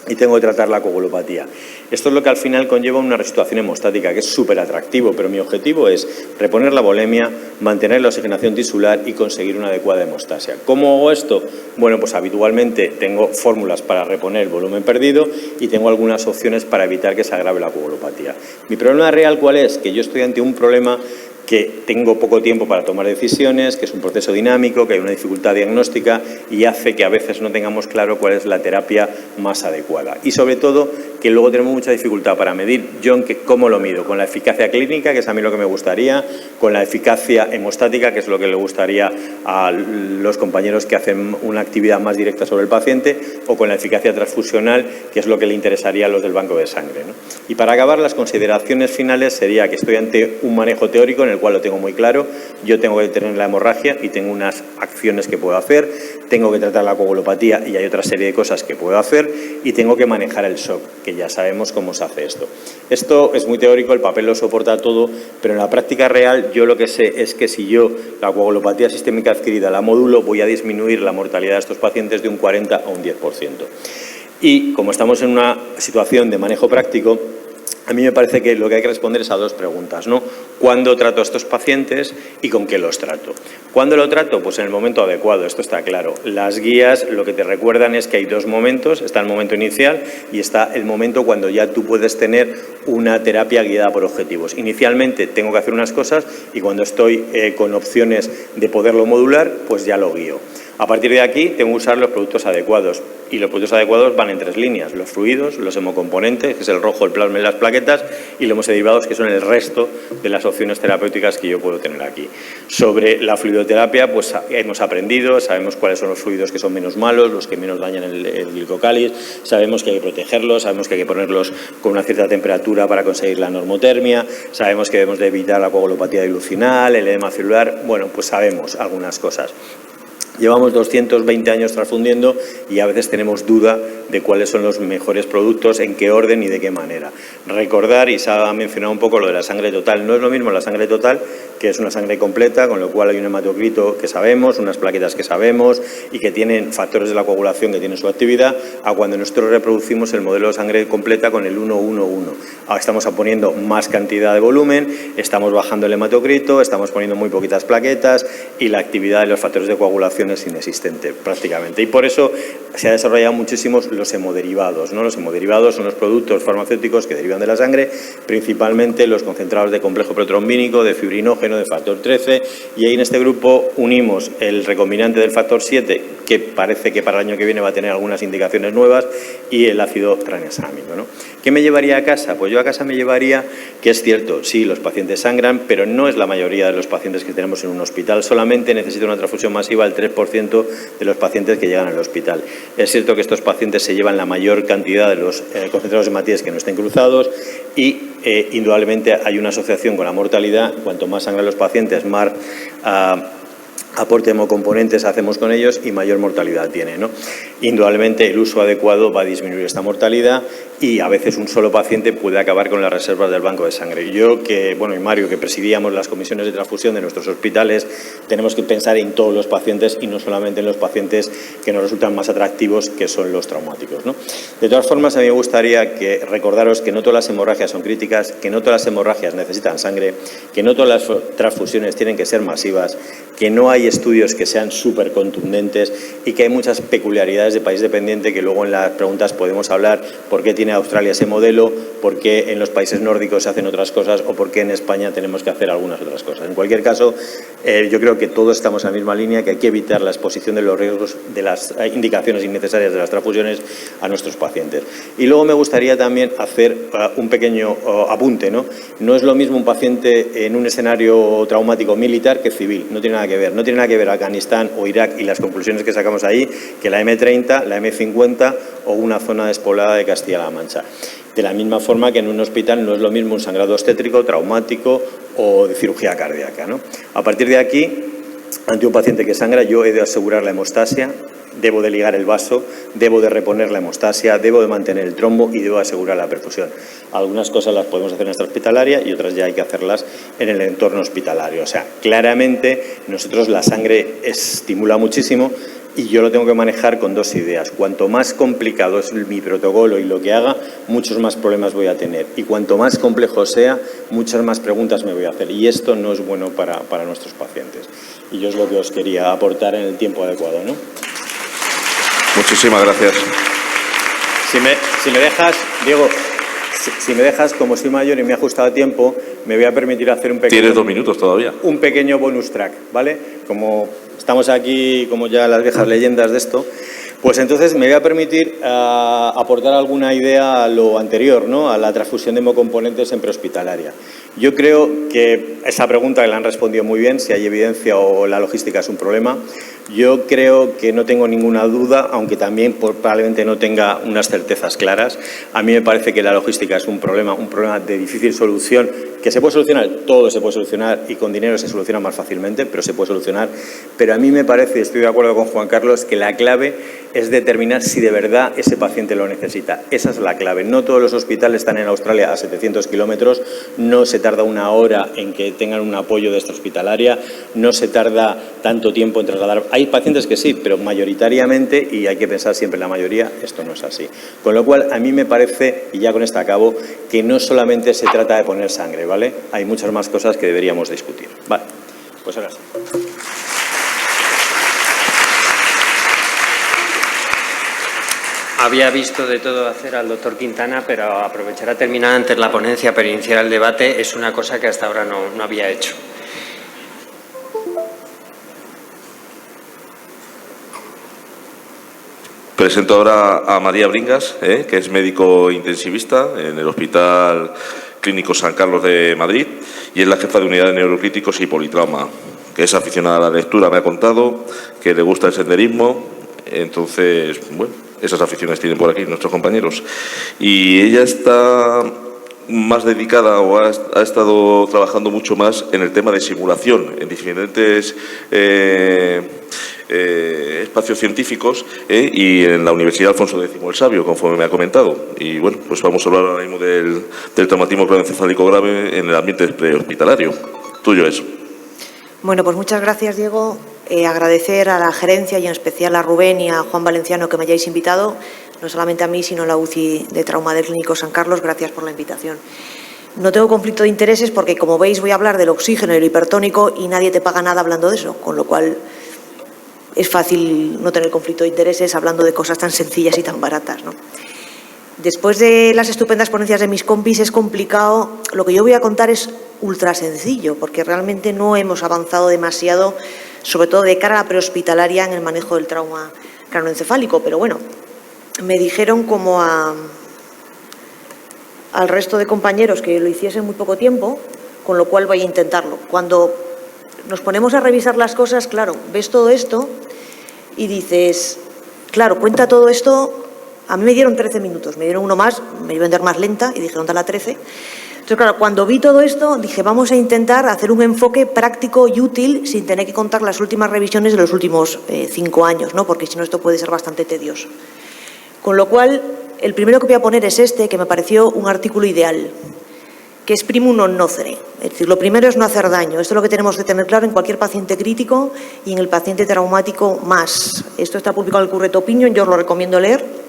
y tengo que tratar la coagulopatía. Esto es lo que al final conlleva una resituación hemostática, que es súper atractivo, pero mi objetivo es reponer la volemia, mantener la oxigenación tisular y conseguir una adecuada hemostasia. ¿Cómo hago esto? Bueno, pues habitualmente tengo fórmulas para reponer el volumen perdido y tengo algunas opciones para evitar que se agrave la coagulopatía. Mi problema real, ¿cuál es? Que yo estoy ante un problema que tengo poco tiempo para tomar decisiones, que es un proceso dinámico, que hay una dificultad diagnóstica y hace que a veces no tengamos claro cuál es la terapia más adecuada. Y sobre todo, que luego tenemos mucha dificultad para medir, ¿cómo lo mido? Con la eficacia clínica, que es a mí lo que me gustaría, con la eficacia hemostática, que es lo que le gustaría a los compañeros que hacen una actividad más directa sobre el paciente, o con la eficacia transfusional, que es lo que le interesaría a los del banco de sangre, ¿no? Y para acabar, las consideraciones finales sería que estoy ante un manejo teórico en el cual lo tengo muy claro. Yo tengo que detener la hemorragia y tengo unas acciones que puedo hacer, tengo que tratar la coagulopatía y hay otra serie de cosas que puedo hacer y tengo que manejar el shock, que ya sabemos cómo se hace esto. Esto es muy teórico, el papel lo soporta todo, pero en la práctica real yo lo que sé es que si yo la coagulopatía sistémica adquirida la modulo, voy a disminuir la mortalidad de estos pacientes de un 40 a un 10%. Y como estamos en una situación de manejo práctico, a mí me parece que lo que hay que responder es a dos preguntas, ¿no? ¿Cuándo trato a estos pacientes y con qué los trato? ¿Cuándo lo trato? Pues en el momento adecuado, esto está claro. Las guías lo que te recuerdan es que hay dos momentos, está el momento inicial y está el momento cuando ya tú puedes tener una terapia guiada por objetivos. Inicialmente tengo que hacer unas cosas y cuando estoy con opciones de poderlo modular, pues ya lo guío. A partir de aquí tengo que usar los productos adecuados y los productos adecuados van en tres líneas, los fluidos, los hemocomponentes, que es el rojo, el plasma y las plaquetas, y los hemoderivados, que son el resto de las opciones terapéuticas que yo puedo tener aquí. Sobre la fluidoterapia, pues hemos aprendido, sabemos cuáles son los fluidos que son menos malos, los que menos dañan el glicocális, sabemos que hay que protegerlos, sabemos que hay que ponerlos con una cierta temperatura para conseguir la normotermia, sabemos que debemos de evitar la coagulopatía dilucinal, el edema celular, bueno, pues sabemos algunas cosas. Llevamos 220 años transfundiendo y a veces tenemos duda de cuáles son los mejores productos, en qué orden y de qué manera. Recordar, y se ha mencionado un poco lo de la sangre total, no es lo mismo la sangre total, que es una sangre completa, con lo cual hay un hematocrito que sabemos, unas plaquetas que sabemos y que tienen factores de la coagulación que tienen su actividad, a cuando nosotros reproducimos el modelo de sangre completa con el 1-1-1. Ahora estamos poniendo más cantidad de volumen, estamos bajando el hematocrito, estamos poniendo muy poquitas plaquetas y la actividad de los factores de coagulación es inexistente prácticamente. Y por eso se ha desarrollado muchísimos los hemoderivados, ¿no? Los hemoderivados son los productos farmacéuticos que derivan de la sangre, principalmente los concentrados de complejo protrombínico, de fibrinógeno, de factor 13, y ahí en este grupo unimos el recombinante del factor 7, que parece que para el año que viene va a tener algunas indicaciones nuevas, y el ácido tranexámico, ¿no? ¿Qué me llevaría a casa? Pues yo a casa me llevaría, que es cierto, sí, los pacientes sangran, pero no es la mayoría de los pacientes que tenemos en un hospital, solamente necesita una transfusión masiva el 3% de los pacientes que llegan al hospital. Es cierto que estos pacientes se llevan la mayor cantidad de los concentrados de hematíes que no estén cruzados y indudablemente hay una asociación con la mortalidad. Cuanto más sangran los pacientes, más aporte de hemocomponentes hacemos con ellos y mayor mortalidad tiene, ¿no? Indudablemente el uso adecuado va a disminuir esta mortalidad y a veces un solo paciente puede acabar con las reservas del banco de sangre. Yo, y Mario, que presidíamos las comisiones de transfusión de nuestros hospitales, tenemos que pensar en todos los pacientes y no solamente en los pacientes que nos resultan más atractivos, que son los traumáticos, ¿no? De todas formas, a mí me gustaría recordaros que no todas las hemorragias son críticas, que no todas las hemorragias necesitan sangre, que no todas las transfusiones tienen que ser masivas, que no hay estudios que sean súper contundentes y que hay muchas peculiaridades de país dependiente que luego en las preguntas podemos hablar por qué tiene Australia ese modelo, por qué en los países nórdicos se hacen otras cosas o por qué en España tenemos que hacer algunas otras cosas. En cualquier caso, yo creo que todos estamos en la misma línea, que hay que evitar la exposición de los riesgos de las indicaciones innecesarias de las transfusiones a nuestros pacientes. Y luego me gustaría también hacer un pequeño apunte, ¿no? No es lo mismo un paciente en un escenario traumático militar que civil, no tiene nada que ver. No tiene nada que ver Afganistán o Irak y las conclusiones que sacamos ahí que la M30, la M50 o una zona despoblada de Castilla-La Mancha. De la misma forma que en un hospital no es lo mismo un sangrado obstétrico, traumático o de cirugía cardíaca, ¿no? A partir de aquí, ante un paciente que sangra, yo he de asegurar la hemostasia, debo de ligar el vaso, debo de reponer la hemostasia, debo de mantener el trombo y debo asegurar la perfusión. Algunas cosas las podemos hacer en nuestra hospitalaria y otras ya hay que hacerlas en el entorno hospitalario. O sea, claramente nosotros la sangre estimula muchísimo y yo lo tengo que manejar con dos ideas. Cuanto más complicado es mi protocolo y lo que haga, muchos más problemas voy a tener. Y cuanto más complejo sea, muchas más preguntas me voy a hacer. Y esto no es bueno para nuestros pacientes. Y yo es lo que os quería aportar en el tiempo adecuado, ¿no? Muchísimas gracias. Si me dejas, Diego, si me dejas, como soy mayor y me he ajustado a tiempo, me voy a permitir hacer un pequeño... Tienes 2 minutos todavía. Un pequeño bonus track, ¿vale? Como estamos aquí, como ya las viejas leyendas de esto, pues entonces me voy a permitir aportar alguna idea a lo anterior, ¿no? A la transfusión de hemocomponentes en prehospitalaria. Yo creo que esa pregunta que la han respondido muy bien, si hay evidencia o la logística es un problema. Yo creo que no tengo ninguna duda, aunque también probablemente no tenga unas certezas claras. A mí me parece que la logística es un problema de difícil solución, que se puede solucionar, todo se puede solucionar y con dinero se soluciona más fácilmente, pero se puede solucionar. Pero a mí me parece, y estoy de acuerdo con Juan Carlos, que la clave es determinar si de verdad ese paciente lo necesita. Esa es la clave. No todos los hospitales están en Australia a 700 kilómetros, no se tarda una hora en que tengan un apoyo de extrahospitalaria, no se tarda tanto tiempo en trasladar. Hay pacientes que sí, pero mayoritariamente, y hay que pensar siempre en la mayoría, esto no es así. Con lo cual, a mí me parece, y ya con esto acabo, que no solamente se trata de poner sangre, ¿vale? Hay muchas más cosas que deberíamos discutir. Vale, pues ahora sí. Había visto de todo hacer al doctor Quintana, pero aprovechar a terminar antes la ponencia para iniciar el debate es una cosa que hasta ahora no había hecho. Presento ahora a María Bringas, que es médico intensivista en el Hospital Clínico San Carlos de Madrid y es la jefa de unidad de neurocríticos y politrauma, que es aficionada a la lectura, me ha contado, que le gusta el senderismo, entonces, bueno, esas aficiones tienen por aquí nuestros compañeros. Y ella está más dedicada o ha estado trabajando mucho más en el tema de simulación en diferentes espacios científicos y en la Universidad Alfonso X el Sabio, conforme me ha comentado. Y bueno, pues vamos a hablar ahora mismo del traumatismo craneoencefálico grave en el ambiente prehospitalario. Tuyo es. Bueno, pues muchas gracias, Diego. Agradecer a la gerencia y en especial a Rubén y a Juan Valenciano que me hayáis invitado, no solamente a mí, sino a la UCI de Trauma del Clínico San Carlos. Gracias por la invitación. No tengo conflicto de intereses porque, como veis, voy a hablar del oxígeno y el hipertónico y nadie te paga nada hablando de eso, con lo cual es fácil no tener conflicto de intereses hablando de cosas tan sencillas y tan baratas, ¿no? Después de las estupendas ponencias de mis compis es complicado. Lo que yo voy a contar es ultra sencillo, porque realmente no hemos avanzado demasiado, sobre todo de cara a la prehospitalaria en el manejo del trauma craneoencefálico. Pero bueno, me dijeron como al resto de compañeros que lo hiciese en muy poco tiempo, con lo cual voy a intentarlo. Cuando nos ponemos a revisar las cosas, claro, ves todo esto y dices, claro, cuenta todo esto. A mí me dieron 13 minutos, me dieron uno más, me iba a vender más lenta y dijeron dale a 13. Entonces, claro, cuando vi todo esto, dije vamos a intentar hacer un enfoque práctico y útil sin tener que contar las últimas revisiones de los últimos 5 años, ¿no? Porque si no esto puede ser bastante tedioso. Con lo cual, el primero que voy a poner es este, que me pareció un artículo ideal, que es primum non nocere. Es decir, lo primero es no hacer daño. Esto es lo que tenemos que tener claro en cualquier paciente crítico y en el paciente traumático más. Esto está publicado en el Current Opinion, yo os lo recomiendo leer.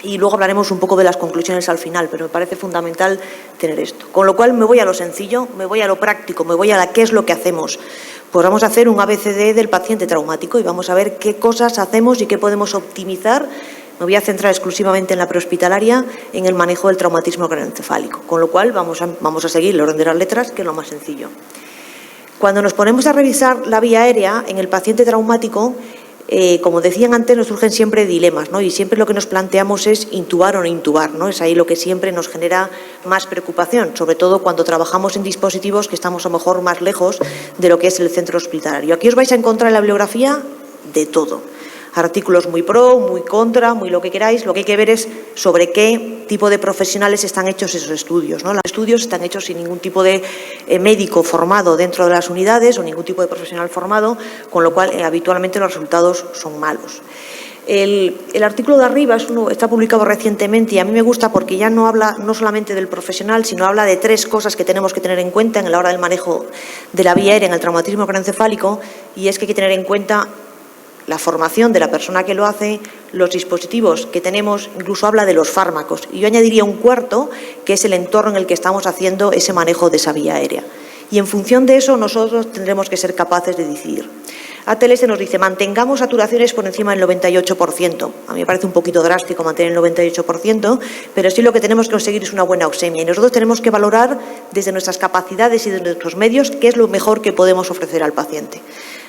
Y luego hablaremos un poco de las conclusiones al final, pero me parece fundamental tener esto. Con lo cual me voy a lo sencillo, me voy a lo práctico, me voy a qué es lo que hacemos. Pues vamos a hacer un ABCD del paciente traumático y vamos a ver qué cosas hacemos y qué podemos optimizar. Me voy a centrar exclusivamente en la prehospitalaria, en el manejo del traumatismo craneoencefálico. Con lo cual vamos a seguir el orden de las letras, que es lo más sencillo. Cuando nos ponemos a revisar la vía aérea en el paciente traumático, como decían antes, nos surgen siempre dilemas, ¿no? Y siempre lo que nos planteamos es intubar o no intubar, ¿no? Es ahí lo que siempre nos genera más preocupación, sobre todo cuando trabajamos en dispositivos que estamos a lo mejor más lejos de lo que es el centro hospitalario. Aquí os vais a encontrar en la bibliografía de todo. Artículos muy pro, muy contra, muy lo que queráis. Lo que hay que ver es sobre qué tipo de profesionales están hechos esos estudios, ¿no? Los estudios están hechos sin ningún tipo de médico formado dentro de las unidades o ningún tipo de profesional formado, con lo cual habitualmente los resultados son malos. El artículo de arriba está publicado recientemente y a mí me gusta porque ya no habla no solamente del profesional, sino habla de 3 cosas que tenemos que tener en cuenta en la hora del manejo de la vía aérea en el traumatismo craneoencefálico, y es que hay que tener en cuenta la formación de la persona que lo hace, los dispositivos que tenemos, incluso habla de los fármacos. Y yo añadiría un cuarto, que es el entorno en el que estamos haciendo ese manejo de esa vía aérea. Y en función de eso nosotros tendremos que ser capaces de decidir. ATLS nos dice, mantengamos saturaciones por encima del 98%. A mí me parece un poquito drástico mantener el 98%, pero sí lo que tenemos que conseguir es una buena oxemia. Y nosotros tenemos que valorar desde nuestras capacidades y desde nuestros medios qué es lo mejor que podemos ofrecer al paciente.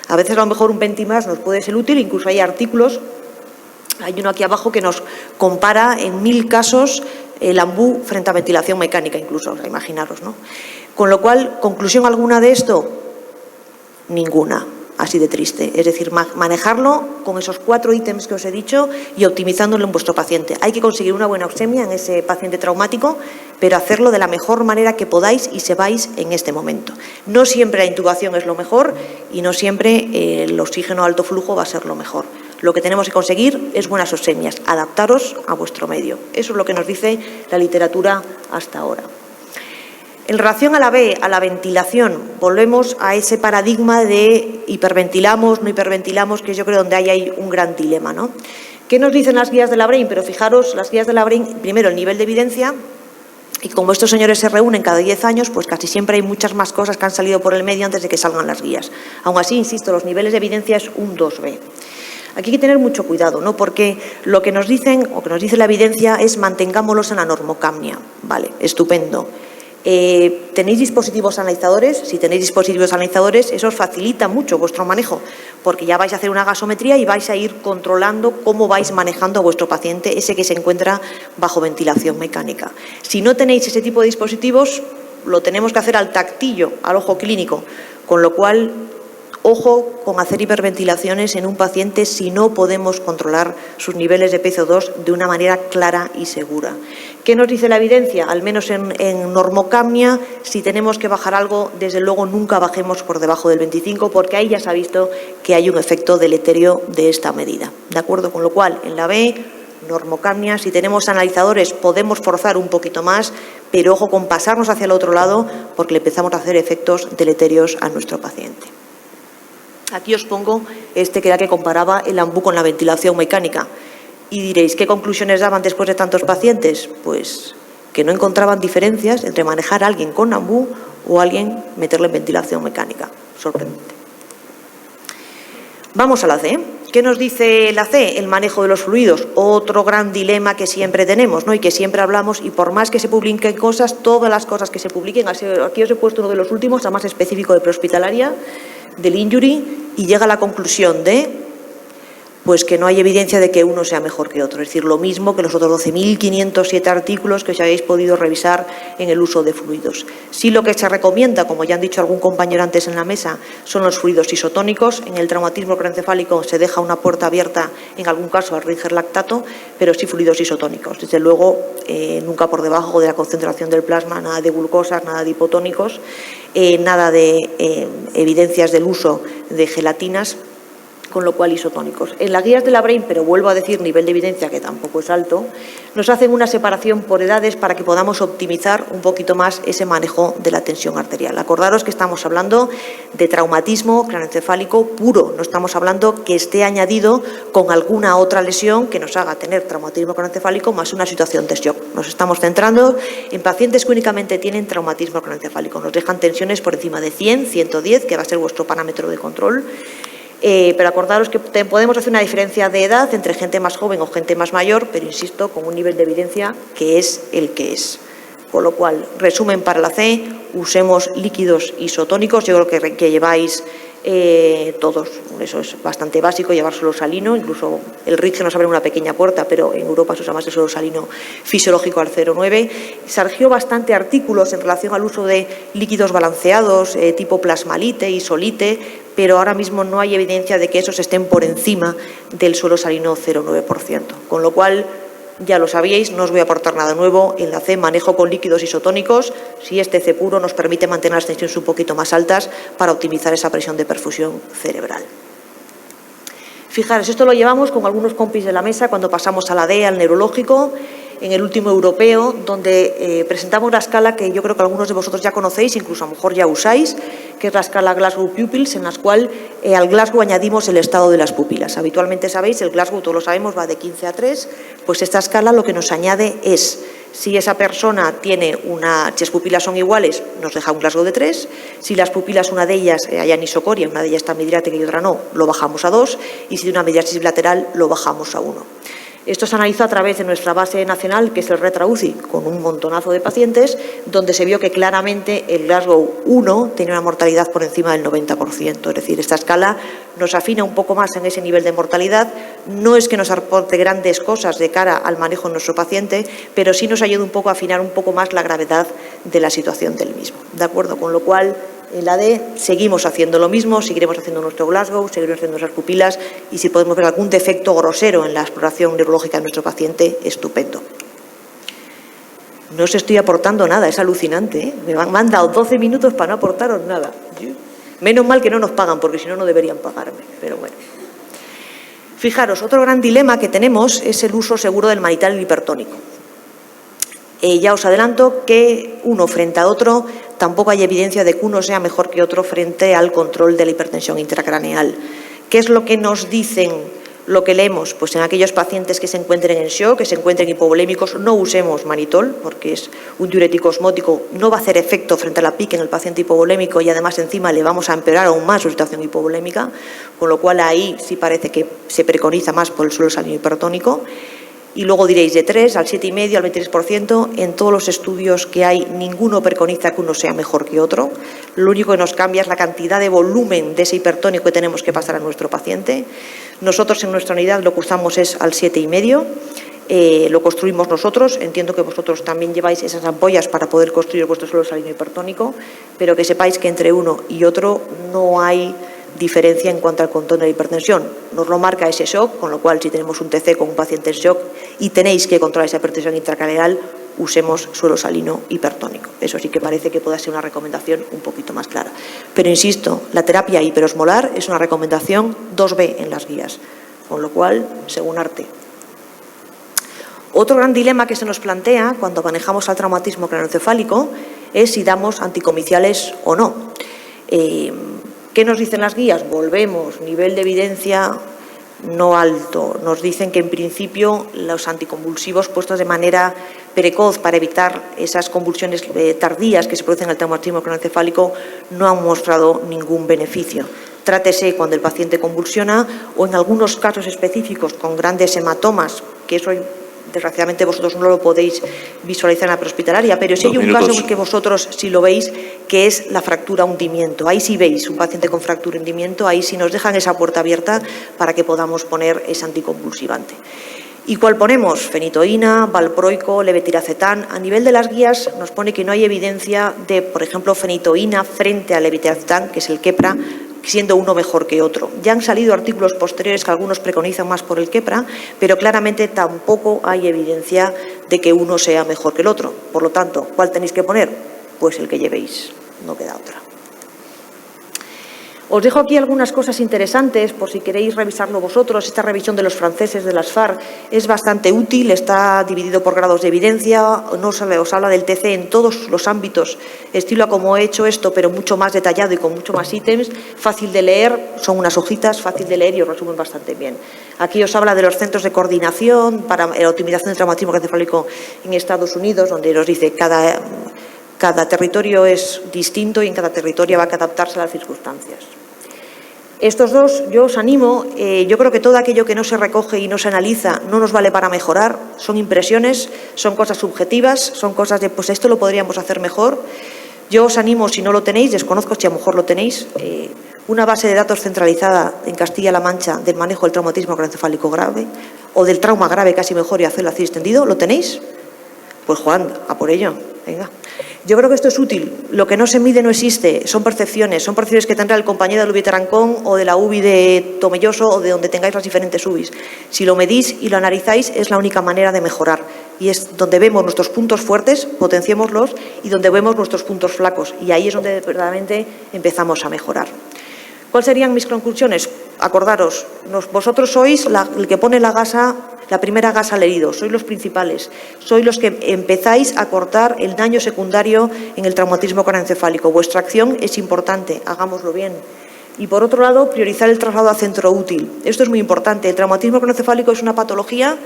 A veces a lo mejor un 20 más nos puede ser útil, incluso hay artículos, hay uno aquí abajo que nos compara en 1000 casos el AMBU frente a ventilación mecánica incluso, o sea, imaginaros, ¿no? Con lo cual, ¿conclusión alguna de esto? Ninguna, así de triste. Es decir, manejarlo con esos 4 ítems que os he dicho y optimizándolo en vuestro paciente. Hay que conseguir una buena oxemia en ese paciente traumático, pero hacerlo de la mejor manera que podáis y sepáis en este momento. No siempre la intubación es lo mejor y no siempre el oxígeno a alto flujo va a ser lo mejor. Lo que tenemos que conseguir es buenas oxemias, adaptaros a vuestro medio. Eso es lo que nos dice la literatura hasta ahora. En relación a la ventilación, volvemos a ese paradigma de hiperventilamos, no hiperventilamos, que yo creo donde hay ahí un gran dilema, ¿no? ¿Qué nos dicen las guías de la BRAIN? Pero fijaros, las guías de la BRAIN, primero el nivel de evidencia, y como estos señores se reúnen cada 10 años, pues casi siempre hay muchas más cosas que han salido por el medio antes de que salgan las guías. Aún así, insisto, los niveles de evidencia es un 2B. Aquí hay que tener mucho cuidado, ¿no? Porque lo que nos dicen, o que nos dice la evidencia, es mantengámoslos en la normocapnia. Vale, estupendo. ¿Tenéis dispositivos analizadores? Si tenéis dispositivos analizadores, eso os facilita mucho vuestro manejo, porque ya vais a hacer una gasometría y vais a ir controlando cómo vais manejando a vuestro paciente, ese que se encuentra bajo ventilación mecánica. Si no tenéis ese tipo de dispositivos, lo tenemos que hacer al tactillo, al ojo clínico, con lo cual, ojo con hacer hiperventilaciones en un paciente si no podemos controlar sus niveles de PCO2 de una manera clara y segura. ¿Qué nos dice la evidencia? Al menos en normocapnia, si tenemos que bajar algo, desde luego nunca bajemos por debajo del 25, porque ahí ya se ha visto que hay un efecto deleterio de esta medida. ¿De acuerdo? Con lo cual, en la B, normocapnia, si tenemos analizadores podemos forzar un poquito más, pero ojo con pasarnos hacia el otro lado, porque le empezamos a hacer efectos deleterios a nuestro paciente. Aquí os pongo que era que comparaba el AMBU con la ventilación mecánica. Y diréis, ¿qué conclusiones daban después de tantos pacientes? Pues que no encontraban diferencias entre manejar a alguien con AMBU o a alguien meterle en ventilación mecánica. Sorprendente. Vamos a la C. ¿Qué nos dice la C? El manejo de los fluidos, otro gran dilema que siempre tenemos, ¿no? Y que siempre hablamos, y por más que se publiquen cosas, todas las cosas que se publiquen, aquí os he puesto uno de los últimos, más específico de prehospitalaria, del injury, y llega a la conclusión de pues que no hay evidencia de que uno sea mejor que otro. Es decir, lo mismo que los otros 12.507 artículos que os habéis podido revisar en el uso de fluidos. Sí, lo que se recomienda, como ya han dicho algún compañero antes en la mesa, son los fluidos isotónicos. En el traumatismo craneoencefálico se deja una puerta abierta, en algún caso, al Ringer lactato, pero sí fluidos isotónicos. Desde luego, nunca por debajo de la concentración del plasma, nada de glucosas, nada de hipotónicos, nada de evidencias del uso de gelatinas, con lo cual isotónicos. En las guías de la BRAIN, pero vuelvo a decir, nivel de evidencia que tampoco es alto, nos hacen una separación por edades para que podamos optimizar un poquito más ese manejo de la tensión arterial. Acordaros que estamos hablando de traumatismo craneoencefálico puro, no estamos hablando que esté añadido con alguna otra lesión que nos haga tener traumatismo craneoencefálico más una situación de shock. Nos estamos centrando en pacientes que únicamente tienen traumatismo craneoencefálico. Nos dejan tensiones por encima de 100, 110, que va a ser vuestro parámetro de control. Pero acordaros que podemos hacer una diferencia de edad entre gente más joven o gente más mayor, pero insisto, con un nivel de evidencia que es el que es. Con lo cual, resumen para la C, usemos líquidos isotónicos. Yo creo que lleváis todos, eso es bastante básico, llevar suelo salino, incluso el Richter nos abre una pequeña puerta, pero en Europa se usa más el suelo salino fisiológico al 0,9. Surgió bastante artículos en relación al uso de líquidos balanceados, tipo plasmalite, isolite, pero ahora mismo no hay evidencia de que esos estén por encima del suelo salino 0,9%. Con lo cual, ya lo sabíais, no os voy a aportar nada nuevo. En la C, manejo con líquidos isotónicos. Si este C puro nos permite mantener las tensiones un poquito más altas para optimizar esa presión de perfusión cerebral. Fijaros, esto lo llevamos con algunos compis de la mesa cuando pasamos a la D, al neurológico, en el último europeo, donde presentamos la escala que yo creo que algunos de vosotros ya conocéis, incluso a lo mejor ya usáis, que es la escala Glasgow Pupils, en la cual al Glasgow añadimos el estado de las pupilas. Habitualmente sabéis, el Glasgow, todos lo sabemos, va de 15 a 3, pues esta escala lo que nos añade es, si esa persona tiene si las pupilas son iguales, nos deja un Glasgow de 3, si las pupilas, una de ellas hay anisocoria, una de ellas está midriática y otra no, lo bajamos a 2, y si de una midriasis bilateral, lo bajamos a 1. Esto se analizó a través de nuestra base nacional, que es el RetraUCI, con un montonazo de pacientes, donde se vio que claramente el Glasgow 1 tenía una mortalidad por encima del 90%. Es decir, esta escala nos afina un poco más en ese nivel de mortalidad. No es que nos aporte grandes cosas de cara al manejo de nuestro paciente, pero sí nos ayuda un poco a afinar un poco más la gravedad de la situación del mismo. ¿De acuerdo? Con lo cual, en la D seguimos haciendo lo mismo, seguiremos haciendo nuestro Glasgow, seguiremos haciendo nuestras pupilas y si podemos ver algún defecto grosero en la exploración neurológica de nuestro paciente, estupendo. No os estoy aportando nada, es alucinante, ¿eh? Me han dado 12 minutos para no aportaros nada. Menos mal que no nos pagan, porque si no, no deberían pagarme, pero bueno. Fijaros, otro gran dilema que tenemos es el uso seguro del manital hipertónico. Ya os adelanto que uno frente a otro tampoco hay evidencia de que uno sea mejor que otro frente al control de la hipertensión intracraneal. ¿Qué es lo que nos dicen, lo que leemos? Pues en aquellos pacientes que se encuentren en shock, que se encuentren hipovolémicos, no usemos manitol porque es un diurético osmótico, no va a hacer efecto frente a la PIC en el paciente hipovolémico y además encima le vamos a empeorar aún más su situación hipovolémica, con lo cual ahí sí parece que se preconiza más por el suelo salino hipertónico. Y luego diréis de 3 al 7,5 al 23%, en todos los estudios que hay, ninguno preconiza que uno sea mejor que otro. Lo único que nos cambia es la cantidad de volumen de ese hipertónico que tenemos que pasar a nuestro paciente. Nosotros en nuestra unidad lo que usamos es al 7,5, lo construimos nosotros. Entiendo que vosotros también lleváis esas ampollas para poder construir vuestro suelo salino hipertónico, pero que sepáis que entre uno y otro no hay diferencia en cuanto al control de la hipertensión. Nos lo marca ese shock, con lo cual si tenemos un TC con un paciente en shock y tenéis que controlar esa hipertensión intracraneal, usemos suelo salino hipertónico. Eso sí que parece que pueda ser una recomendación un poquito más clara. Pero insisto, la terapia hiperosmolar es una recomendación 2B en las guías, con lo cual, según arte. Otro gran dilema que se nos plantea cuando manejamos al traumatismo craneoencefálico es si damos anticomiciales o no. ¿Qué nos dicen las guías? Volvemos, nivel de evidencia no alto. Nos dicen que en principio los anticonvulsivos puestos de manera precoz para evitar esas convulsiones tardías que se producen en el traumatismo craneoencefálico no han mostrado ningún beneficio. Trátese cuando el paciente convulsiona o en algunos casos específicos con grandes hematomas, que eso desgraciadamente vosotros no lo podéis visualizar en la prehospitalaria, pero sí hay un caso que vosotros sí lo veis, que es la fractura hundimiento. Ahí sí veis un paciente con fractura hundimiento, ahí sí nos dejan esa puerta abierta para que podamos poner ese anticonvulsivante. ¿Y cuál ponemos? Fenitoína, valproico, levetiracetam. A nivel de las guías nos pone que no hay evidencia de, por ejemplo, fenitoína frente al levetiracetam, que es el Keppra, siendo uno mejor que otro. Ya han salido artículos posteriores que algunos preconizan más por el Keppra, pero claramente tampoco hay evidencia de que uno sea mejor que el otro. Por lo tanto, ¿cuál tenéis que poner? Pues el que llevéis, no queda otra. Os dejo aquí algunas cosas interesantes por si queréis revisarlo vosotros. Esta revisión de los franceses de las FARC es bastante útil, está dividido por grados de evidencia, os habla del TC en todos los ámbitos, estilo a como he hecho esto, pero mucho más detallado y con mucho más ítems, fácil de leer, son unas hojitas, fácil de leer y os resumen bastante bien. Aquí os habla de los centros de coordinación para la optimización del traumatismo encefálico en Estados Unidos, donde nos dice cada territorio es distinto y en cada territorio va a adaptarse a las circunstancias. Estos dos, yo os animo, yo creo que todo aquello que no se recoge y no se analiza no nos vale para mejorar, son impresiones, son cosas subjetivas, son cosas de, pues esto lo podríamos hacer mejor. Yo os animo, si no lo tenéis, desconozco si a lo mejor lo tenéis, una base de datos centralizada en Castilla-La Mancha del manejo del traumatismo craneoencefálico grave o del trauma grave, casi mejor, y hacerlo así extendido, ¿lo tenéis? Pues Juan, a por ello, venga. Yo creo que esto es útil. Lo que no se mide no existe, son percepciones que tendrá el compañero del UBI de Tarancón o de la UBI de Tomelloso o de donde tengáis las diferentes UBIs. Si lo medís y lo analizáis es la única manera de mejorar y es donde vemos nuestros puntos fuertes, potenciémoslos, y donde vemos nuestros puntos flacos y ahí es donde verdaderamente empezamos a mejorar. ¿Cuáles serían mis conclusiones? Acordaros, vosotros sois el que pone la primera gasa al herido, sois los principales, sois los que empezáis a cortar el daño secundario en el traumatismo craneoencefálico. Vuestra acción es importante, hagámoslo bien. Y por otro lado, priorizar el traslado a centro útil. Esto es muy importante. El traumatismo craneoencefálico es una patología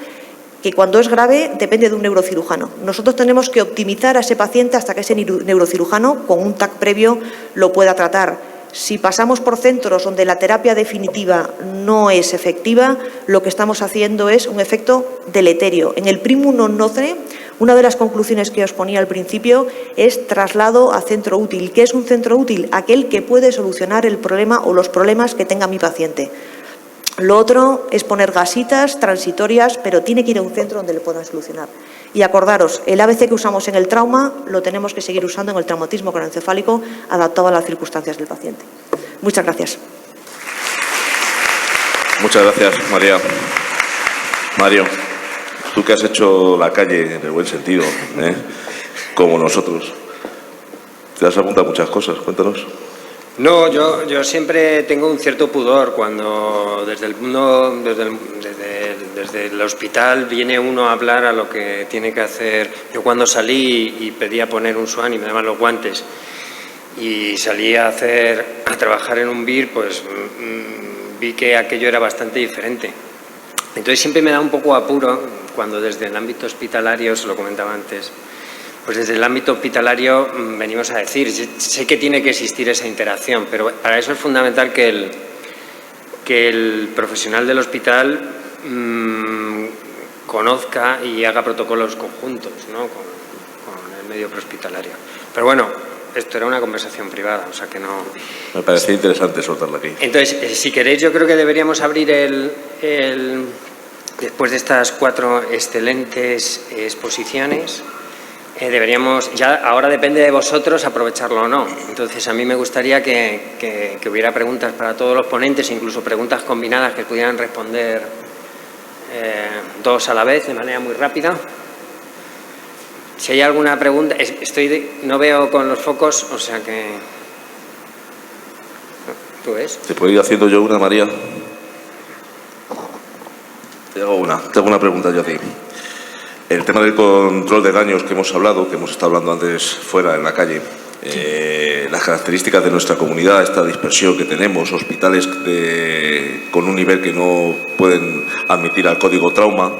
que cuando es grave depende de un neurocirujano. Nosotros tenemos que optimizar a ese paciente hasta que ese neurocirujano con un TAC previo lo pueda tratar. Si pasamos por centros donde la terapia definitiva no es efectiva, lo que estamos haciendo es un efecto deleterio. En el primum non nocere, una de las conclusiones que os ponía al principio es traslado a centro útil. ¿Qué es un centro útil? Aquel que puede solucionar el problema o los problemas que tenga mi paciente. Lo otro es poner gasitas transitorias, pero tiene que ir a un centro donde le puedan solucionar. Y acordaros, el ABC que usamos en el trauma lo tenemos que seguir usando en el traumatismo craneoencefálico adaptado a las circunstancias del paciente. Muchas gracias. Muchas gracias, María. Mario, tú que has hecho la calle en el buen sentido, como nosotros, te has apuntado muchas cosas, cuéntanos. No, yo siempre tengo un cierto pudor cuando desde el hospital viene uno a hablar a lo que tiene que hacer. Yo cuando salí y pedía poner un SWAN y me daban los guantes y salí a trabajar en un BIR, pues vi que aquello era bastante diferente. Entonces siempre me da un poco apuro cuando desde el ámbito hospitalario, os lo comentaba antes, pues desde el ámbito hospitalario venimos a decir, sé que tiene que existir esa interacción, pero para eso es fundamental que el profesional del hospital conozca y haga protocolos conjuntos, ¿no? con el medio prehospitalario. Pero bueno, esto era una conversación privada, o sea que no... Me parecía interesante soltarla aquí. Entonces, si queréis, yo creo que deberíamos abrir después de estas 4 excelentes exposiciones, deberíamos, ya ahora depende de vosotros aprovecharlo o no. Entonces a mí me gustaría que hubiera preguntas para todos los ponentes, incluso preguntas combinadas que pudieran responder 2 a la vez de manera muy rápida. Si hay alguna pregunta, no veo con los focos, o sea que... ¿Tú ves? ¿Te puedo ir haciendo yo una, María? Te hago una pregunta yo a ti. El tema del control de daños que hemos hablado, que hemos estado hablando antes fuera, en la calle, las características de nuestra comunidad, esta dispersión que tenemos, hospitales con un nivel que no pueden admitir al código trauma,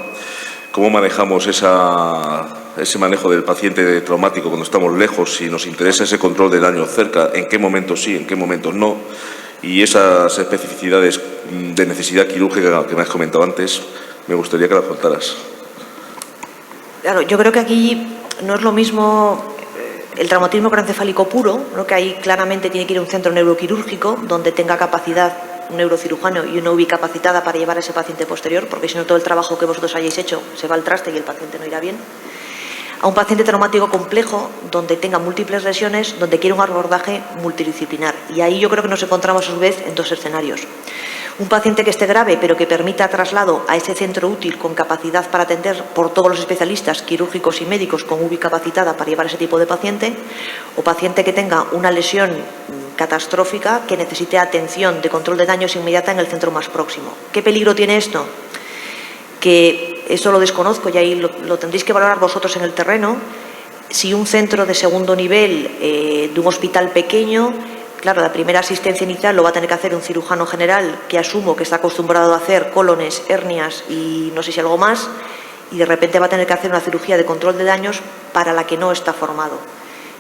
¿cómo manejamos ese manejo del paciente traumático cuando estamos lejos? Si nos interesa ese control de daño cerca, ¿en qué momentos sí, en qué momentos no? Y esas especificidades de necesidad quirúrgica que me has comentado antes, me gustaría que las contaras. Claro, yo creo que aquí no es lo mismo el traumatismo craneoencefálico puro, ¿no? Que ahí claramente tiene que ir a un centro neuroquirúrgico donde tenga capacidad un neurocirujano y una UBI capacitada para llevar a ese paciente posterior, porque si no todo el trabajo que vosotros hayáis hecho se va al traste y el paciente no irá bien. A un paciente traumático complejo donde tenga múltiples lesiones, donde quiere un abordaje multidisciplinar. Y ahí yo creo que nos encontramos a su vez en dos escenarios. Un paciente que esté grave pero que permita traslado a ese centro útil con capacidad para atender por todos los especialistas quirúrgicos y médicos con UBI capacitada para llevar a ese tipo de paciente, o paciente que tenga una lesión catastrófica que necesite atención de control de daños inmediata en el centro más próximo. ¿Qué peligro tiene esto? Que eso lo desconozco y ahí lo tendréis que valorar vosotros en el terreno. Si un centro de segundo nivel de un hospital pequeño, claro, la primera asistencia inicial lo va a tener que hacer un cirujano general que asumo que está acostumbrado a hacer cólones, hernias y no sé si algo más, y de repente va a tener que hacer una cirugía de control de daños para la que no está formado.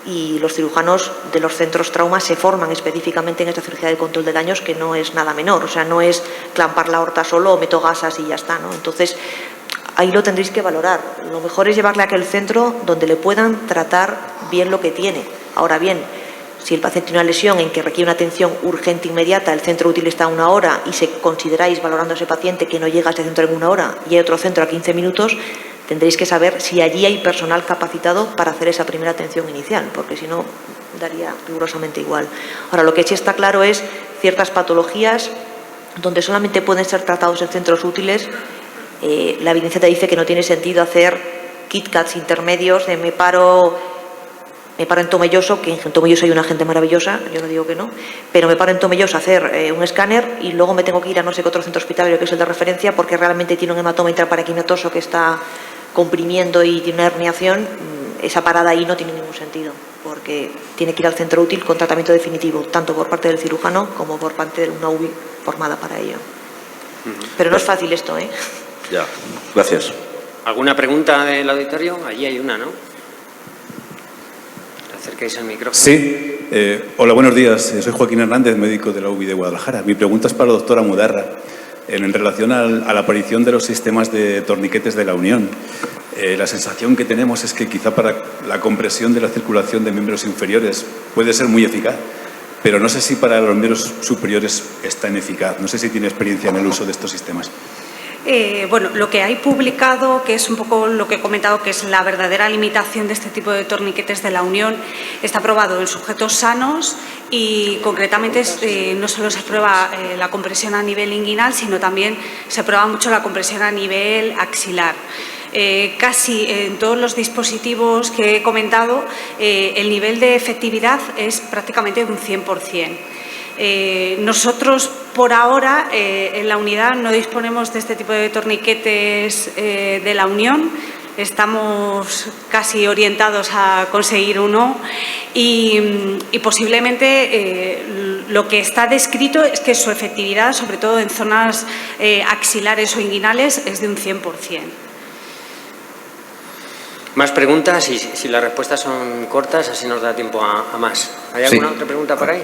Y los cirujanos de los centros trauma se forman específicamente en esta cirugía de control de daños, que no es nada menor, o sea, no es clampar la aorta solo o meto gasas y ya está, ¿no? Entonces, ahí lo tendréis que valorar. Lo mejor es llevarle a aquel centro donde le puedan tratar bien lo que tiene. Ahora bien, si el paciente tiene una lesión en que requiere una atención urgente inmediata, el centro útil está a 1 hora y se consideráis valorando a ese paciente que no llega a ese centro en 1 hora y hay otro centro a 15 minutos, tendréis que saber si allí hay personal capacitado para hacer esa primera atención inicial, porque si no, daría rigurosamente igual. Ahora, lo que sí está claro es ciertas patologías donde solamente pueden ser tratados en centros útiles. La evidencia te dice que no tiene sentido hacer KitKats intermedios de me paro en Tomelloso, que en Tomelloso hay una gente maravillosa, yo no digo que no, pero me paro en Tomelloso a hacer un escáner y luego me tengo que ir a no sé qué otro centro hospitalario que es el de referencia porque realmente tiene un hematoma intraparenquimatoso que está comprimiendo y tiene una herniación. Esa parada ahí no tiene ningún sentido, porque tiene que ir al centro útil con tratamiento definitivo, tanto por parte del cirujano como por parte de una UBI formada para ello. Pero no es fácil esto, ¿eh? Ya, gracias. ¿Alguna pregunta del auditorio? Allí hay una, ¿no? Acerquéis el micrófono. Sí. Hola, buenos días. Soy Joaquín Hernández, médico de la UBI de Guadalajara. Mi pregunta es para la doctora Mudarra. En relación a la aparición de los sistemas de torniquetes de la Unión, la sensación que tenemos es que quizá para la compresión de la circulación de miembros inferiores puede ser muy eficaz, pero no sé si para los miembros superiores es tan eficaz. No sé si tiene experiencia en el uso de estos sistemas. Bueno, lo que hay publicado, que es un poco lo que he comentado, que es la verdadera limitación de este tipo de torniquetes de la Unión, está probado en sujetos sanos y concretamente no solo se prueba la compresión a nivel inguinal, sino también se prueba mucho la compresión a nivel axilar. Casi en todos los dispositivos que he comentado, el nivel de efectividad es prácticamente de un 100%. Nosotros, por ahora, en la unidad no disponemos de este tipo de torniquetes de la Unión. Estamos casi orientados a conseguir uno y posiblemente lo que está descrito es que su efectividad, sobre todo en zonas axilares o inguinales, es de un 100%. Más preguntas y si las respuestas son cortas, así nos da tiempo a más. ¿Hay alguna otra pregunta por ahí?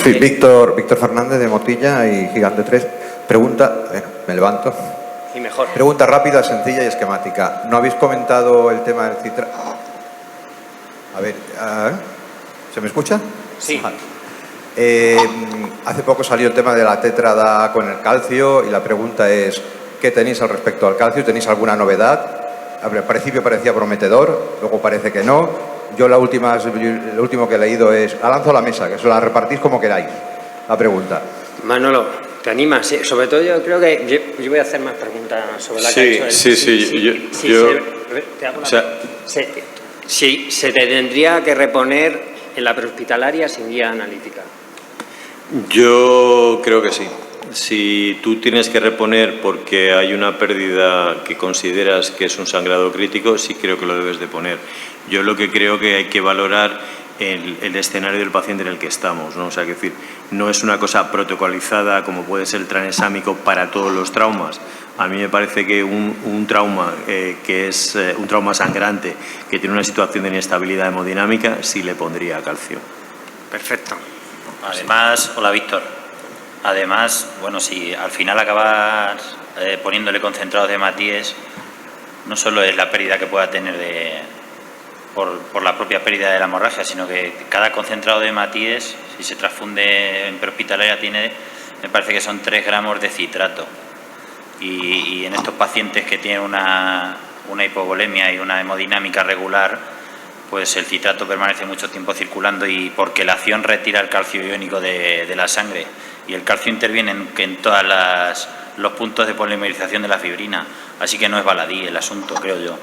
Sí, Víctor Fernández de Motilla y Gigante 3. Pregunta, me levanto. Y mejor. Pregunta rápida, sencilla y esquemática. ¿No habéis comentado el tema del citrato? A ver, ¿se me escucha? Sí. Hace poco salió el tema de la tétrada con el calcio y la pregunta es, ¿qué tenéis al respecto al calcio? ¿Tenéis alguna novedad? Al principio parecía prometedor, luego parece que no. Yo lo último que he leído es, la lanzo a la mesa, que se la repartís como queráis. La pregunta. Manolo, ¿te animas? Sí, sobre todo yo creo que yo voy a hacer más preguntas sobre la que ha hecho él. Sí, se te tendría que reponer en la prehospitalaria sin guía analítica. Yo creo que sí. Si tú tienes que reponer porque hay una pérdida que consideras que es un sangrado crítico, sí creo que lo debes de poner. Yo lo que creo que hay que valorar el escenario del paciente en el que estamos, ¿no? O sea, que decir, no es una cosa protocolizada como puede ser el tranexámico para todos los traumas. A mí me parece que un trauma que es un trauma sangrante, que tiene una situación de inestabilidad hemodinámica, sí le pondría calcio. Perfecto. Además, hola Víctor, además, bueno, si al final acabas poniéndole concentrados de hematíes, no solo es la pérdida que pueda tener por la propia pérdida de la hemorragia, sino que cada concentrado de hematíes, si se transfunde en prehospitalaria, me parece que son 3 gramos de citrato. Y en estos pacientes que tienen una hipovolemia y una hemodinámica regular, pues el citrato permanece mucho tiempo circulando y por quelación retira el calcio iónico de la sangre. Y el calcio interviene en todos los puntos de polimerización de la fibrina. Así que no es baladí el asunto, creo yo.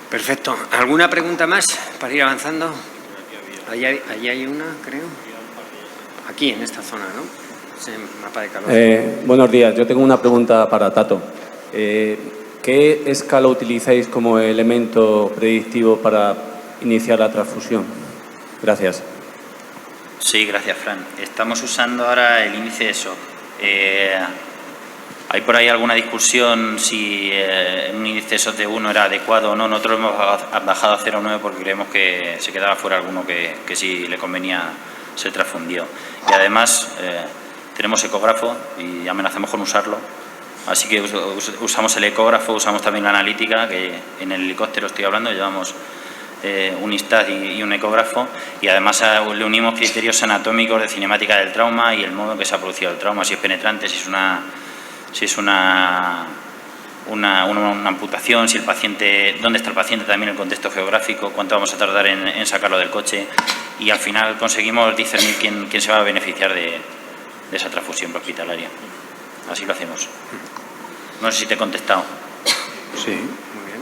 Perfecto. ¿Alguna pregunta más para ir avanzando? Allí hay una, creo. Aquí, en esta zona, ¿no? Ese mapa de calor. Buenos días. Yo tengo una pregunta para Tato. ¿Qué escala utilizáis como elemento predictivo para iniciar la transfusión? Gracias. Sí, gracias, Fran. Estamos usando ahora el índice ESO. Hay por ahí alguna discusión si un índice ESO de 1 era adecuado o no. Nosotros hemos bajado a 0,9 porque creemos que se quedaba fuera alguno que sí le convenía ser transfundido. Y además tenemos ecógrafo y amenazamos con usarlo. Así que usamos el ecógrafo, usamos también la analítica, que en el helicóptero estoy hablando, llevamos un ISTAT y un ecógrafo, y además le unimos criterios anatómicos de cinemática del trauma y el modo en que se ha producido el trauma, si es penetrante, si es una amputación, si el paciente, dónde está el paciente, también el contexto geográfico, cuánto vamos a tardar en sacarlo del coche, y al final conseguimos discernir quién se va a beneficiar de esa transfusión hospitalaria. Así lo hacemos. No sé si te he contestado. Sí. Muy bien.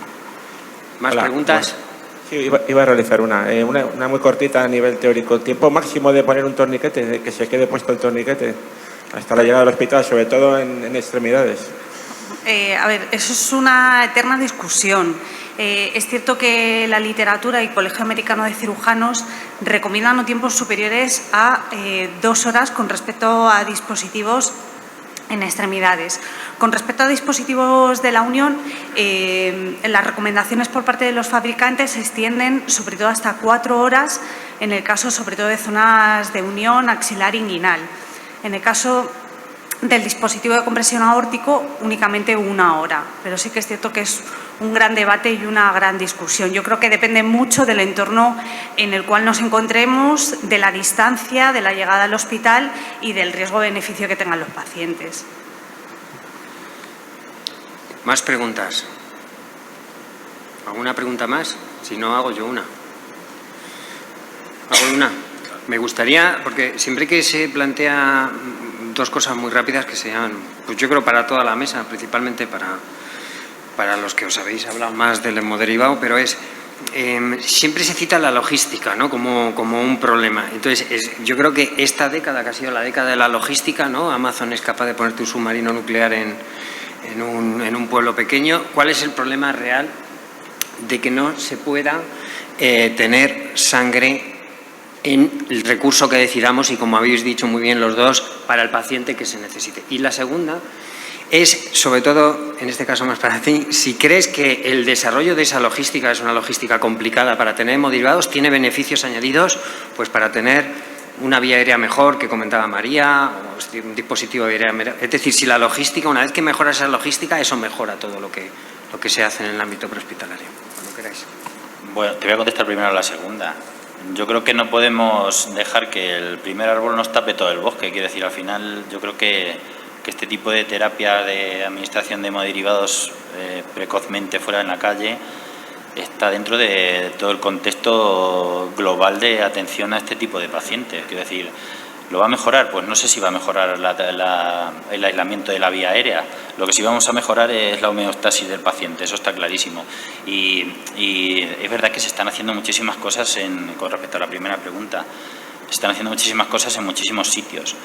¿Más preguntas? Sí, iba a realizar una muy cortita a nivel teórico. ¿El tiempo máximo de poner un torniquete, de que se quede puesto el torniquete hasta la llegada al hospital, sobre todo en extremidades? A ver, eso es una eterna discusión. Es cierto que la literatura y el Colegio Americano de Cirujanos recomiendan tiempos superiores a 2 horas con respecto a dispositivos en extremidades. Con respecto a dispositivos de la Unión, las recomendaciones por parte de los fabricantes se extienden sobre todo hasta 4 horas, en el caso sobre todo de zonas de unión axilar inguinal. En el caso del dispositivo de compresión aórtico, únicamente 1 hora, pero sí que es cierto que es un gran debate y una gran discusión. Yo creo que depende mucho del entorno en el cual nos encontremos, de la distancia, de la llegada al hospital y del riesgo-beneficio que tengan los pacientes. ¿Más preguntas? ¿Alguna pregunta más? Si no, hago yo una. Hago una. Me gustaría, porque siempre que se plantea 2 cosas muy rápidas que sean, pues yo creo para toda la mesa, principalmente para los que os habéis hablado más del hemoderivado, pero siempre se cita la logística, ¿no? como un problema. Entonces, yo creo que esta década, que ha sido la década de la logística, ¿no? Amazon es capaz de ponerte un submarino nuclear en un pueblo pequeño. ¿Cuál es el problema real de que no se pueda tener sangre en el recurso que decidamos y, como habéis dicho muy bien los dos, para el paciente que se necesite? Y la segunda es, sobre todo, en este caso más para ti, si crees que el desarrollo de esa logística es una logística complicada para tener hemoderivados, tiene beneficios añadidos pues para tener una vía aérea mejor, que comentaba María, o un dispositivo de aérea mejor. Es decir, si la logística, una vez que mejora esa logística, eso mejora todo lo que se hace en el ámbito prehospitalario. Cuando queráis. Bueno, te voy a contestar primero a la segunda. Yo creo que no podemos dejar que el primer árbol nos tape todo el bosque. Quiero decir, al final yo creo que este tipo de terapia de administración de hemoderivados precozmente fuera en la calle está dentro de todo el contexto global de atención a este tipo de pacientes. Quiero decir, ¿lo va a mejorar? Pues no sé si va a mejorar el aislamiento de la vía aérea. Lo que sí vamos a mejorar es la homeostasis del paciente, eso está clarísimo. Y es verdad que se están haciendo muchísimas cosas con respecto a la primera pregunta. Se están haciendo muchísimas cosas en muchísimos sitios.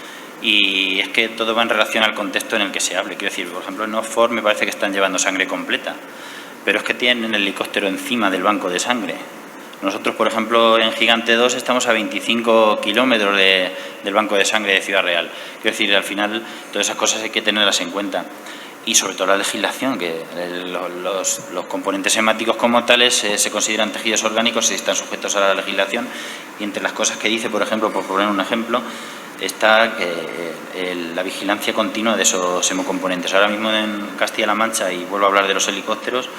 Y es que todo va en relación al contexto en el que se hable. Quiero decir, por ejemplo, en Oxford me parece que están llevando sangre completa, pero es que tienen el helicóptero encima del banco de sangre. Nosotros, por ejemplo, en Gigante 2 estamos a 25 kilómetros del banco de sangre de Ciudad Real. Quiero decir, al final, todas esas cosas hay que tenerlas en cuenta. Y sobre todo la legislación, que los componentes hemáticos como tales se consideran tejidos orgánicos y están sujetos a la legislación. Y entre las cosas que dice, por ejemplo, por poner un ejemplo, está la vigilancia continua de esos hemocomponentes. Ahora mismo en Castilla-La Mancha, y vuelvo a hablar de los helicópteros,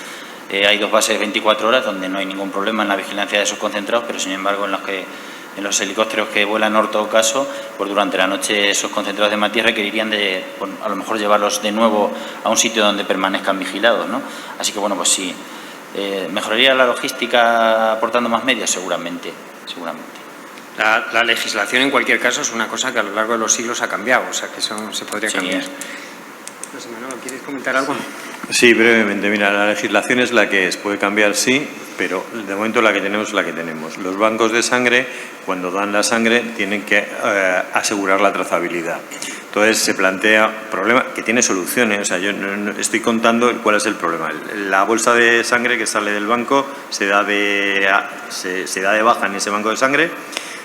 hay 2 bases de 24 horas donde no hay ningún problema en la vigilancia de esos concentrados, pero sin embargo en los helicópteros que vuelan Horta o Caso, pues durante la noche esos concentrados de Matías requerirían de, pues, a lo mejor llevarlos de nuevo a un sitio donde permanezcan vigilados, ¿no? Así que bueno, pues sí, ¿mejoraría la logística aportando más medios? Seguramente. La legislación, en cualquier caso, es una cosa que a lo largo de los siglos ha cambiado, o sea que eso se podría cambiar. No sé, Manolo, ¿quieres comentar algo? Sí, brevemente. Mira, la legislación es la que es. Puede cambiar, sí, pero de momento la que tenemos es la que tenemos. Los bancos de sangre, cuando dan la sangre, tienen que asegurar la trazabilidad. Entonces se plantea problema que tiene soluciones. O sea, yo no estoy contando cuál es el problema. La bolsa de sangre que sale del banco se da de baja en ese banco de sangre,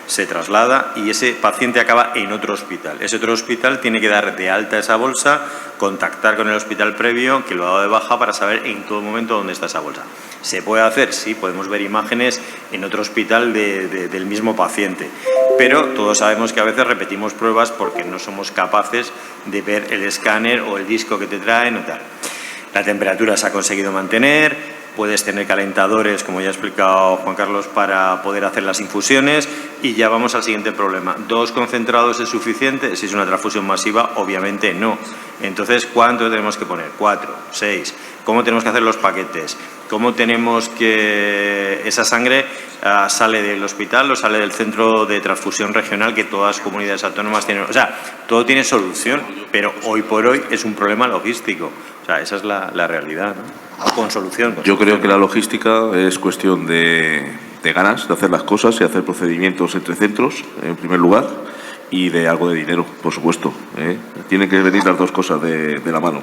se traslada y ese paciente acaba en otro hospital. Ese otro hospital tiene que dar de alta esa bolsa, contactar con el hospital previo que lo ha dado de baja para saber en todo momento dónde está esa bolsa. ¿Se puede hacer? Sí, podemos ver imágenes en otro hospital del mismo paciente, pero todos sabemos que a veces repetimos pruebas porque no somos capaces de ver el escáner o el disco que te traen o tal. La temperatura se ha conseguido mantener. Puedes tener calentadores, como ya ha explicado Juan Carlos, para poder hacer las infusiones. Y ya vamos al siguiente problema. ¿2 concentrados es suficiente? Si es una transfusión masiva, obviamente no. Entonces, ¿cuánto tenemos que poner? 4, 6. ¿Cómo tenemos que hacer los paquetes? ¿Cómo tenemos que esa sangre sale del hospital o sale del centro de transfusión regional que todas las comunidades autónomas tienen? O sea, todo tiene solución, pero hoy por hoy es un problema logístico. O sea, esa es la realidad, ¿no? Con solución. Yo creo que la logística es cuestión de ganas de hacer las cosas y hacer procedimientos entre centros, en primer lugar, y de algo de dinero, por supuesto. Tienen que venir las dos cosas de la mano.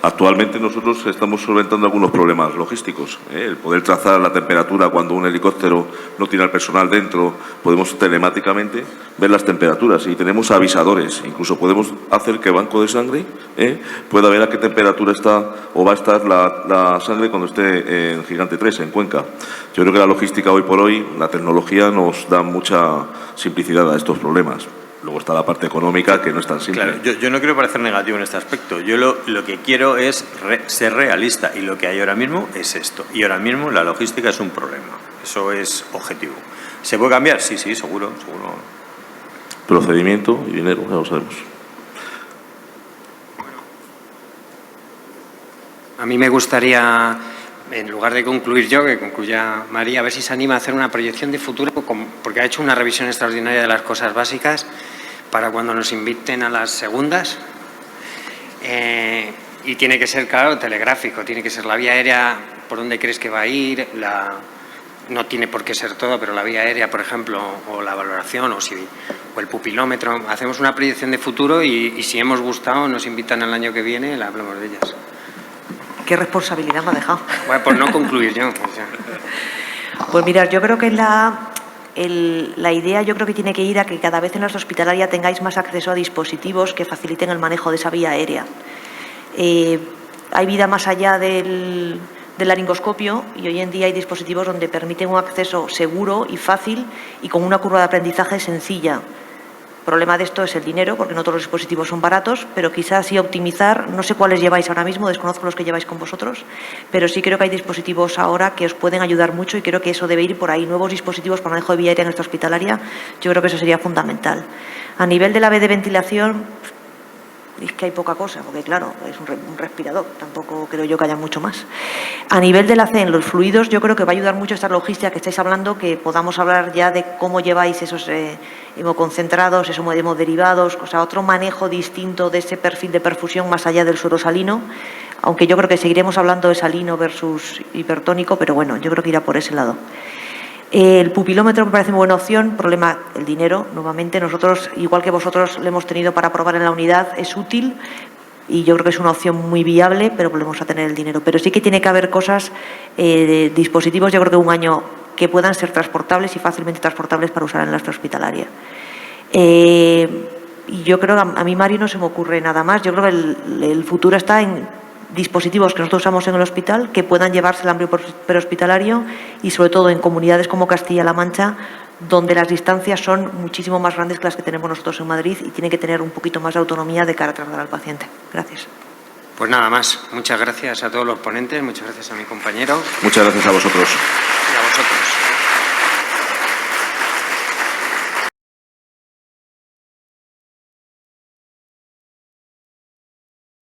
Actualmente nosotros estamos solventando algunos problemas logísticos. El poder trazar la temperatura cuando un helicóptero no tiene al personal dentro, podemos telemáticamente ver las temperaturas y tenemos avisadores. Incluso podemos hacer que banco de sangre pueda ver a qué temperatura está o va a estar la sangre cuando esté en Gigante 3, en Cuenca. Yo creo que la logística hoy por hoy, la tecnología nos da mucha simplicidad a estos problemas. Luego está la parte económica, que no es tan simple. Claro, yo no quiero parecer negativo en este aspecto. Yo lo que quiero es ser realista y lo que hay ahora mismo es esto. Y ahora mismo la logística es un problema. Eso es objetivo. ¿Se puede cambiar? Sí, seguro. Procedimiento y dinero, ya lo sabemos. A mí me gustaría, en lugar de concluir yo, que concluya María, a ver si se anima a hacer una proyección de futuro, porque ha hecho una revisión extraordinaria de las cosas básicas para cuando nos inviten a las segundas. Y tiene que ser, claro, telegráfico, tiene que ser la vía aérea, por dónde crees que va a ir, no tiene por qué ser todo, pero la vía aérea, por ejemplo, o la valoración, o el pupilómetro. Hacemos una proyección de futuro y si hemos gustado, nos invitan el año que viene, la hablamos de ellas. ¿Qué responsabilidad me ha dejado? Bueno, por no concluir yo. Pues mirad, yo creo que la idea yo creo que tiene que ir a que cada vez en la hospitalaria tengáis más acceso a dispositivos que faciliten el manejo de esa vía aérea. Hay vida más allá del laringoscopio y hoy en día hay dispositivos donde permiten un acceso seguro y fácil y con una curva de aprendizaje sencilla. El problema de esto es el dinero, porque no todos los dispositivos son baratos, pero quizás sí optimizar, no sé cuáles lleváis ahora mismo, desconozco los que lleváis con vosotros, pero sí creo que hay dispositivos ahora que os pueden ayudar mucho y creo que eso debe ir por ahí. Nuevos dispositivos para manejo de vía aérea en esta hospitalaria, yo creo que eso sería fundamental. A nivel de la B de ventilación, es que hay poca cosa, porque claro, es un respirador, tampoco creo yo que haya mucho más. A nivel de la C, en los fluidos, yo creo que va a ayudar mucho esta logística que estáis hablando, que podamos hablar ya de cómo lleváis esos hemoconcentrados, esos hemoderivados, o sea, otro manejo distinto de ese perfil de perfusión más allá del suero salino, aunque yo creo que seguiremos hablando de salino versus hipertónico, pero bueno, yo creo que irá por ese lado. El pupilómetro me parece muy buena opción, problema el dinero, nuevamente nosotros, igual que vosotros lo hemos tenido para probar en la unidad, es útil y yo creo que es una opción muy viable, pero volvemos a tener el dinero. Pero sí que tiene que haber cosas, dispositivos, yo creo que un año que puedan ser transportables y fácilmente transportables para usar en la hospitalaria. Y yo creo que a mí, Mario, no se me ocurre nada más. Yo creo que el futuro está en dispositivos que nosotros usamos en el hospital que puedan llevarse al ámbito prehospitalario y sobre todo en comunidades como Castilla-La Mancha donde las distancias son muchísimo más grandes que las que tenemos nosotros en Madrid y tienen que tener un poquito más de autonomía de cara a trasladar al paciente. Gracias. Pues nada más. Muchas gracias a todos los ponentes, muchas gracias a mi compañero. Muchas gracias a vosotros. Y